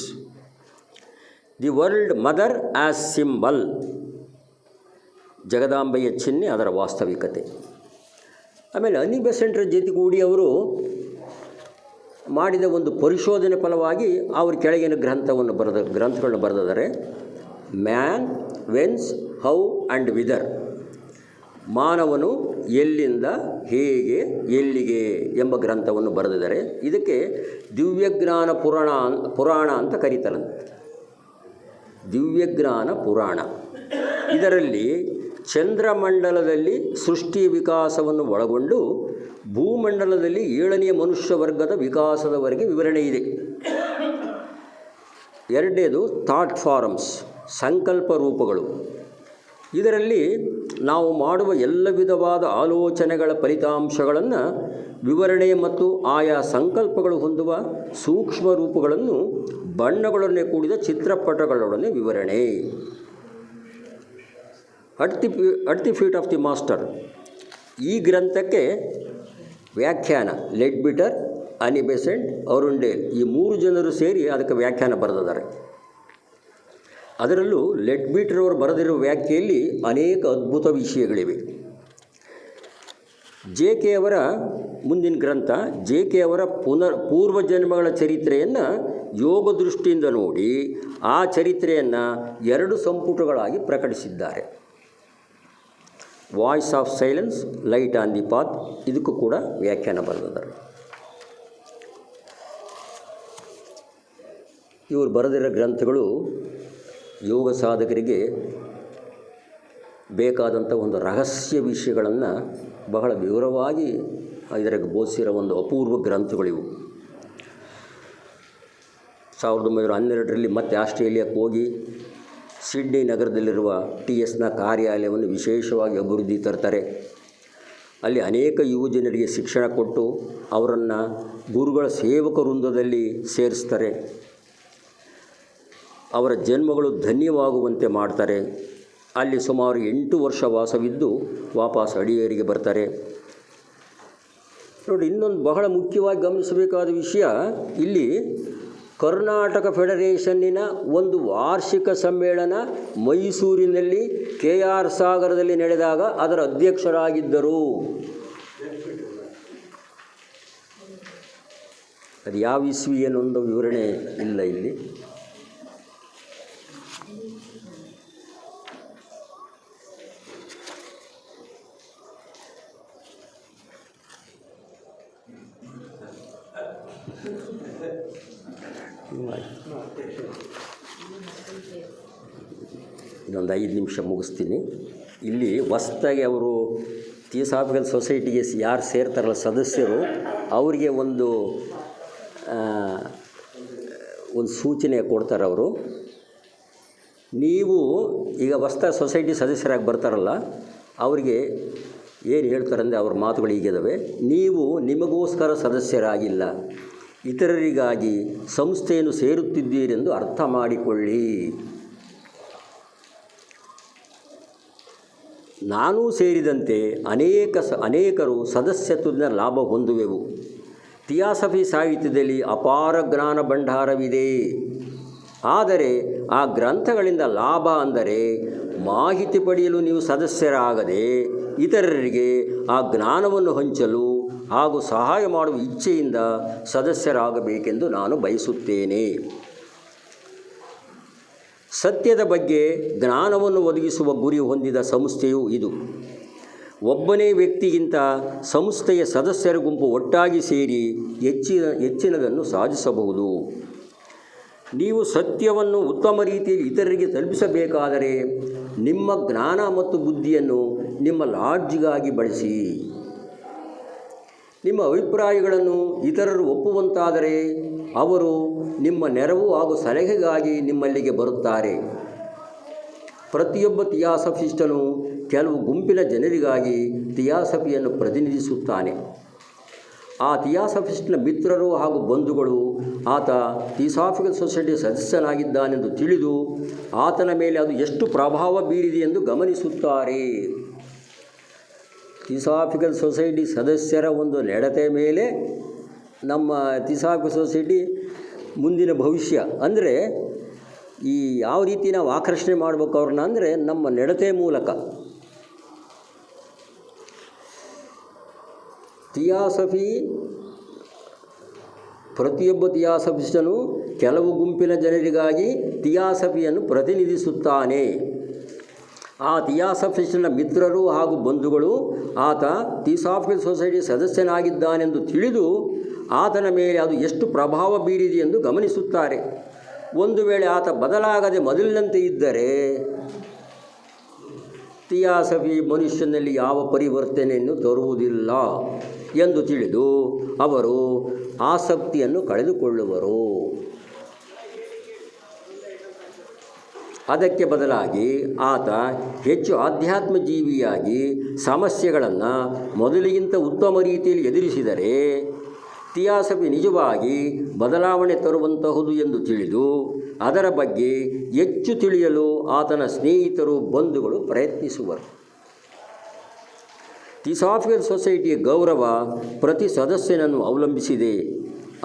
the world mother as symbol, ಜಗದಾಂಬೆಯ ಚಿಹ್ನೆ, ಅದರ ವಾಸ್ತವಿಕತೆ. ಆಮೇಲೆ ಅನ್ನಿ ಬೆಸೆಂಟ್ರ ಜೊತೆಗೂಡಿ ಅವರು ಮಾಡಿದ ಒಂದು ಪರಿಶೋಧನೆ ಫಲವಾಗಿ ಅವರು ಕೆಳಗಿನ ಗ್ರಂಥಗಳನ್ನ ಬರೆದಿದ್ದಾರೆ. Man, whence, how and whither. ಮಾನವನು ಎಲ್ಲಿಂದ, ಹೇಗೆ, ಎಲ್ಲಿಗೆ ಎಂಬ ಗ್ರಂಥವನ್ನು ಬರೆದಿದ್ದಾರೆ. ಇದಕ್ಕೆ ದಿವ್ಯಜ್ಞಾನ ಪುರಾಣ ಅಂತ ಕರೀತಾರಂತೆ. ದಿವ್ಯಜ್ಞಾನ ಪುರಾಣ. ಇದರಲ್ಲಿ ಚಂದ್ರಮಂಡಲದಲ್ಲಿ ಸೃಷ್ಟಿಯ ವಿಕಾಸವನ್ನು ಒಳಗೊಂಡು ಭೂಮಂಡಲದಲ್ಲಿ 7ನೇ ಮನುಷ್ಯ ವರ್ಗದ ವಿಕಾಸದವರೆಗೆ ವಿವರಣೆ ಇದೆ. ಎರಡನೇದು ಥಾಟ್ ಫಾರಮ್ಸ್, ಸಂಕಲ್ಪ ರೂಪಗಳು. ಇದರಲ್ಲಿ ನಾವು ಮಾಡುವ ಎಲ್ಲ ವಿಧವಾದ ಆಲೋಚನೆಗಳ ಫಲಿತಾಂಶಗಳನ್ನು ವಿವರಣೆ ಮತ್ತು ಆಯಾ ಸಂಕಲ್ಪಗಳು ಹೊಂದುವ ಸೂಕ್ಷ್ಮ ರೂಪಗಳನ್ನು ಬಣ್ಣಗಳೊಡನೆ ಕೂಡಿದ ಚಿತ್ರಪಟಗಳೊಡನೆ ವಿವರಣೆ. At the feet of the master. ಈ ಗ್ರಂಥಕ್ಕೆ ವ್ಯಾಖ್ಯಾನ ಲೆಡ್ಬಿಟರ್, ಅನಿ ಬೆಸೆಂಟ್, ಅರುಂಡೇಲ್ ಈ 3 ಜನರು ಸೇರಿ ಅದಕ್ಕೆ ವ್ಯಾಖ್ಯಾನ ಬರೆದಿದ್ದಾರೆ. ಅದರಲ್ಲೂ ಲೆಡ್ಬಿಟರ್ ಅವರು ಬರೆದಿರುವ ವ್ಯಾಖ್ಯೆಯಲ್ಲಿ ಅನೇಕ ಅದ್ಭುತ ವಿಷಯಗಳಿವೆ. JK ಅವರ ಮುಂದಿನ ಗ್ರಂಥ, JK ಅವರ ಪೂರ್ವಜನ್ಮಗಳ ಚರಿತ್ರೆಯನ್ನು ಯೋಗ ದೃಷ್ಟಿಯಿಂದ ನೋಡಿ ಆ ಚರಿತ್ರೆಯನ್ನು 2 ಸಂಪುಟಗಳಾಗಿ ಪ್ರಕಟಿಸಿದ್ದಾರೆ. Voice of silence, light on the path, ಇದಕ್ಕೂ ಕೂಡ ವ್ಯಾಖ್ಯಾನ ಬರೆದಿದ್ದಾರೆ. ಇವರು ಬರೆದಿರೋ ಗ್ರಂಥಗಳು ಯೋಗ ಸಾಧಕರಿಗೆ ಬೇಕಾದಂಥ ಒಂದು ರಹಸ್ಯ ವಿಷಯಗಳನ್ನು ಬಹಳ ವಿವರವಾಗಿ ಇದರಾಗ ಬೋಧಿಸಿರೋ ಒಂದು ಅಪೂರ್ವ ಗ್ರಂಥಗಳಿವು. 1912ರಲ್ಲಿ ಮತ್ತೆ ಆಸ್ಟ್ರೇಲಿಯಾಕ್ಕೆ ಹೋಗಿ ಸಿಡ್ನಿ ನಗರದಲ್ಲಿರುವ TSನ ಕಾರ್ಯಾಲಯವನ್ನು ವಿಶೇಷವಾಗಿ ಅಭಿವೃದ್ಧಿ ತರ್ತಾರೆ. ಅಲ್ಲಿ ಅನೇಕ ಯುವಜನರಿಗೆ ಶಿಕ್ಷಣ ಕೊಟ್ಟು ಅವರನ್ನು ಗುರುಗಳ ಸೇವಕ ವೃಂದದಲ್ಲಿ ಸೇರಿಸ್ತಾರೆ. ಅವರ ಜನ್ಮಗಳು ಧನ್ಯವಾಗುವಂತೆ ಮಾಡ್ತಾರೆ. ಅಲ್ಲಿ ಸುಮಾರು 8 ವರ್ಷ ವಾಸವಿದ್ದು ವಾಪಸ್ ಅಡಿಯೇರಿಗೆ ಬರ್ತಾರೆ. ನೋಡಿ, ಇನ್ನೊಂದು ಬಹಳ ಮುಖ್ಯವಾಗಿ ಗಮನಿಸಬೇಕಾದ ವಿಷಯ, ಇಲ್ಲಿ ಕರ್ನಾಟಕ ಫೆಡರೇಷನ್ನಿನ ಒಂದು ವಾರ್ಷಿಕ ಸಮ್ಮೇಳನ ಮೈಸೂರಿನಲ್ಲಿ KR ಸಾಗರದಲ್ಲಿ ನಡೆದಾಗ ಅದರ ಅಧ್ಯಕ್ಷರಾಗಿದ್ದರು. ಅದು ಯಾವ ಇಸ್ವಿ ಏನೊಂದು ವಿವರಣೆ ಇಲ್ಲ ಇಲ್ಲಿ. ಇನ್ನೊಂದು 5 ನಿಮಿಷ ಮುಗಿಸ್ತೀನಿ. ಇಲ್ಲಿ ಹೊಸ್ದಾಗಿ ಅವರು ಥಿಯೋಸಾಫಿಕಲ್ ಸೊಸೈಟಿಗೆ ಯಾರು ಸೇರ್ತಾರಲ್ಲ ಸದಸ್ಯರು, ಅವರಿಗೆ ಒಂದು ಸೂಚನೆ ಕೊಡ್ತಾರೆ. ಅವರು, ನೀವು ಈಗ ಹೊಸ್ದಾಗಿ ಸೊಸೈಟಿ ಸದಸ್ಯರಾಗಿ ಬರ್ತಾರಲ್ಲ ಅವರಿಗೆ ಏನು ಹೇಳ್ತಾರಂದರೆ ಅವ್ರ ಮಾತುಗಳು ಹೀಗಿದ್ದಾವೆ: ನೀವು ನಿಮಗೋಸ್ಕರ ಸದಸ್ಯರಾಗಿಲ್ಲ, ಇತರರಿಗಾಗಿ ಸಂಸ್ಥೆಯನ್ನು ಸೇರುತ್ತಿದ್ದೀರೆಂದು ಅರ್ಥ ಮಾಡಿಕೊಳ್ಳಿ. ನಾನೂ ಸೇರಿದಂತೆ ಅನೇಕರು ಸದಸ್ಯತ್ವದಿಂದ ಲಾಭ ಹೊಂದುವೆವು. ಥಿಯಾಸಫಿ ಸಾಹಿತ್ಯದಲ್ಲಿ ಅಪಾರ ಜ್ಞಾನ ಭಂಡಾರವಿದೆ. ಆದರೆ ಆ ಗ್ರಂಥಗಳಿಂದ ಲಾಭ ಅಂದರೆ ಮಾಹಿತಿ ಪಡೆಯಲು ನೀವು ಸದಸ್ಯರಾಗದೆ ಇತರರಿಗೆ ಆ ಜ್ಞಾನವನ್ನು ಹಂಚಲು ಹಾಗೂ ಸಹಾಯ ಮಾಡುವ ಇಚ್ಛೆಯಿಂದ ಸದಸ್ಯರಾಗಬೇಕೆಂದು ನಾನು ಬಯಸುತ್ತೇನೆ. ಸತ್ಯದ ಬಗ್ಗೆ ಜ್ಞಾನವನ್ನು ಒದಗಿಸುವ ಗುರಿ ಹೊಂದಿದ ಸಂಸ್ಥೆಯು ಇದು. ಒಬ್ಬನೇ ವ್ಯಕ್ತಿಗಿಂತ ಸಂಸ್ಥೆಯ ಸದಸ್ಯರ ಗುಂಪು ಒಟ್ಟಾಗಿ ಸೇರಿ ಹೆಚ್ಚಿನದನ್ನು ಸಾಧಿಸಬಹುದು. ನೀವು ಸತ್ಯವನ್ನು ಉತ್ತಮ ರೀತಿಯಲ್ಲಿ ಇತರರಿಗೆ ತಲುಪಿಸಬೇಕಾದರೆ ನಿಮ್ಮ ಜ್ಞಾನ ಮತ್ತು ಬುದ್ಧಿಯನ್ನು ನಿಮ್ಮ ಲಾಡ್ಜ್ಗಾಗಿ ಬಳಸಿ. ನಿಮ್ಮ ಅಭಿಪ್ರಾಯಗಳನ್ನು ಇತರರು ಒಪ್ಪುವಂತಾದರೆ ಅವರು ನಿಮ್ಮ ನೆರವು ಹಾಗೂ ಸಲಹೆಗಾಗಿ ನಿಮ್ಮಲ್ಲಿಗೆ ಬರುತ್ತಾರೆ. ಪ್ರತಿಯೊಬ್ಬ ಥಿಯಾಸಫಿಸ್ಟನು ಕೆಲವು ಗುಂಪಿನ ಜನರಿಗಾಗಿ ಥಿಯಾಸಫಿಯನ್ನು ಪ್ರತಿನಿಧಿಸುತ್ತಾನೆ. ಆ ಥಿಯಾಸಫಿಸ್ಟ್ನ ಮಿತ್ರರು ಹಾಗೂ ಬಂಧುಗಳು ಆತ ಥಿಯಾಸಾಫಿಕಲ್ ಸೊಸೈಟಿಯ ಸದಸ್ಯನಾಗಿದ್ದಾನೆಂದು ತಿಳಿದು ಆತನ ಮೇಲೆ ಅದು ಎಷ್ಟು ಪ್ರಭಾವ ಬೀರಿದೆ ಎಂದು ಗಮನಿಸುತ್ತಾರೆ. ಥಿಯಾಸಾಫಿಕಲ್ ಸೊಸೈಟಿ ಸದಸ್ಯರ ಒಂದು ನಡತೆ ಮೇಲೆ ನಮ್ಮ ಥಿಯಾಸಾಫಿಕಲ್ ಸೊಸೈಟಿ ಮುಂದಿನ ಭವಿಷ್ಯ ಅಂದರೆ ಈ ಯಾವ ರೀತಿ ನಾವು ಆಕರ್ಷಣೆ ಮಾಡಬೇಕು ಅವ್ರನ್ನ ಅಂದರೆ ನಮ್ಮ ನಡತೆ ಮೂಲಕ. ಥಿಯಾಸಫಿ ಪ್ರತಿಯೊಬ್ಬ ಥಿಯಾಸಫಿಸ್ಟನು ಕೆಲವು ಗುಂಪಿನ ಜನರಿಗಾಗಿ ಥಿಯಾಸಫಿಯನ್ನು ಪ್ರತಿನಿಧಿಸುತ್ತಾನೆ. ಆ ಥಿಯಾಸಫಿಸ್ಟನ ಮಿತ್ರರು ಹಾಗೂ ಬಂಧುಗಳು ಆತ ಥಿಯಾಸಾಫಿಕಲ್ ಸೊಸೈಟಿ ಸದಸ್ಯನಾಗಿದ್ದಾನೆಂದು ತಿಳಿದು ಆತನ ಮೇಲೆ ಅದು ಎಷ್ಟು ಪ್ರಭಾವ ಬೀರಿದೆ ಎಂದು ಗಮನಿಸುತ್ತಾರೆ. ಒಂದು ವೇಳೆ ಆತ ಬದಲಾಗದೆ ಮೊದಲಿನಂತೆ ಇದ್ದರೆ ಥಿಯಾಸಫಿ ಮನುಷ್ಯನಲ್ಲಿ ಯಾವ ಪರಿವರ್ತನೆಯನ್ನು ತರುವುದಿಲ್ಲ ಎಂದು ತಿಳಿದು ಅವರು ಆಸಕ್ತಿಯನ್ನು ಕಳೆದುಕೊಳ್ಳುವರು. ಅದಕ್ಕೆ ಬದಲಾಗಿ ಆತ ಹೆಚ್ಚು ಆಧ್ಯಾತ್ಮ ಜೀವಿಯಾಗಿ ಸಮಸ್ಯೆಗಳನ್ನು ಮೊದಲಿಗಿಂತ ಉತ್ತಮ ರೀತಿಯಲ್ಲಿ ಎದುರಿಸಿದರೆ ಥಿಯಾಸಫಿ ನಿಜವಾಗಿ ಬದಲಾವಣೆ ತರುವಂತಹುದು ಎಂದು ತಿಳಿದು ಅದರ ಬಗ್ಗೆ ಹೆಚ್ಚು ತಿಳಿಯಲು ಆತನ ಸ್ನೇಹಿತರು ಬಂಧುಗಳು ಪ್ರಯತ್ನಿಸುವರು. ಥಿಯಾಸಾಫಿಕಲ್ ಸೊಸೈಟಿಯ ಗೌರವ ಪ್ರತಿ ಸದಸ್ಯನನ್ನು ಅವಲಂಬಿಸಿದೆ.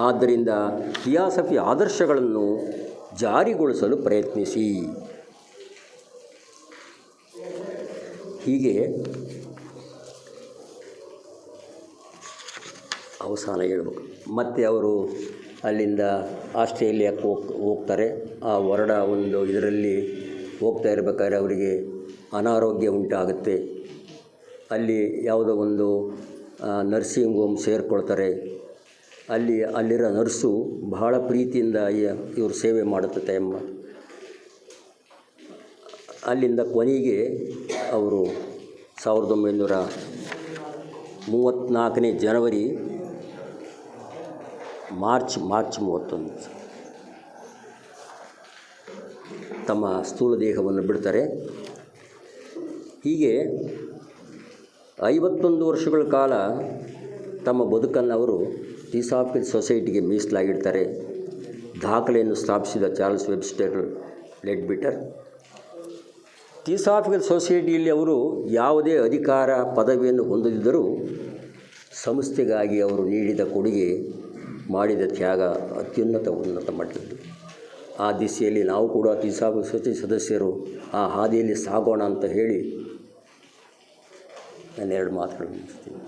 ಆದ್ದರಿಂದ ಥಿಯಾಸಫಿ ಆದರ್ಶಗಳನ್ನು ಜಾರಿಗೊಳಿಸಲು ಪ್ರಯತ್ನಿಸಿ. ಹೀಗೆ ಅವಸಾನ ಹೇಳ್ಬೇಕು. ಮತ್ತು ಅವರು ಅಲ್ಲಿಂದ ಆಸ್ಟ್ರೇಲಿಯಾಕ್ಕೆ ಹೋಗ್ತಾರೆ. ಆ ಹೊರಡ ಒಂದು ಇದರಲ್ಲಿ ಹೋಗ್ತಾ ಇರಬೇಕಾದ್ರೆ ಅವರಿಗೆ ಅನಾರೋಗ್ಯ ಉಂಟಾಗುತ್ತೆ. ಅಲ್ಲಿ ಯಾವುದೋ ಒಂದು ನರ್ಸಿಂಗ್ ಹೋಮ್ ಸೇರಿಕೊಳ್ತಾರೆ. ಅಲ್ಲಿರೋ ನರ್ಸು ಬಹಳ ಪ್ರೀತಿಯಿಂದ ಇವರು ಸೇವೆ ಮಾಡುತ್ತೆ ಎಂಬ ಅಲ್ಲಿಂದ ಕೊನೆಗೆ ಅವರು 1934 ಜನವರಿ ಮಾರ್ಚ್ 31 ತಮ್ಮ ಸ್ಥೂಲ ದೇಹವನ್ನು ಬಿಡ್ತಾರೆ. ಹೀಗೆ 51 ವರ್ಷಗಳ ಕಾಲ ತಮ್ಮ ಬದುಕನ್ನು ಅವರು ಥಿಯಾಸಾಫಿಕಲ್ ಸೊಸೈಟಿಗೆ ಮೀಸಲಾಗಿಡ್ತಾರೆ. ದಾಖಲೆಯನ್ನು ಸ್ಥಾಪಿಸಿದ ಚಾರ್ಲ್ಸ್ ವೆಬ್ಸ್ಟರ್ ಲೆಡ್ಬಿಟರ್ ಥಿಯಾಸಾಫಿಕಲ್ ಸೊಸೈಟಿಯಲ್ಲಿ ಅವರು ಯಾವುದೇ ಅಧಿಕಾರ ಪದವಿಯನ್ನು ಹೊಂದದಿದ್ದರೂ ಸಂಸ್ಥೆಗಾಗಿ ಅವರು ನೀಡಿದ ಕೊಡುಗೆ, ಮಾಡಿದ ತ್ಯಾಗ ಉನ್ನತ ಮಟ್ಟದ್ದು. ಆ ದಿಸೆಯಲ್ಲಿ ನಾವು ಕೂಡ ಥಿಯಾಸಾಫಿಕಲ್ ಸೊಸೈಟಿ ಸದಸ್ಯರು ಆ ಹಾದಿಯಲ್ಲಿ ಸಾಗೋಣ ಅಂತ ಹೇಳಿ ನಾನು 2 ಮಾತುಗಳನ್ನು ಮುಗಿಸ್ತೀನಿ.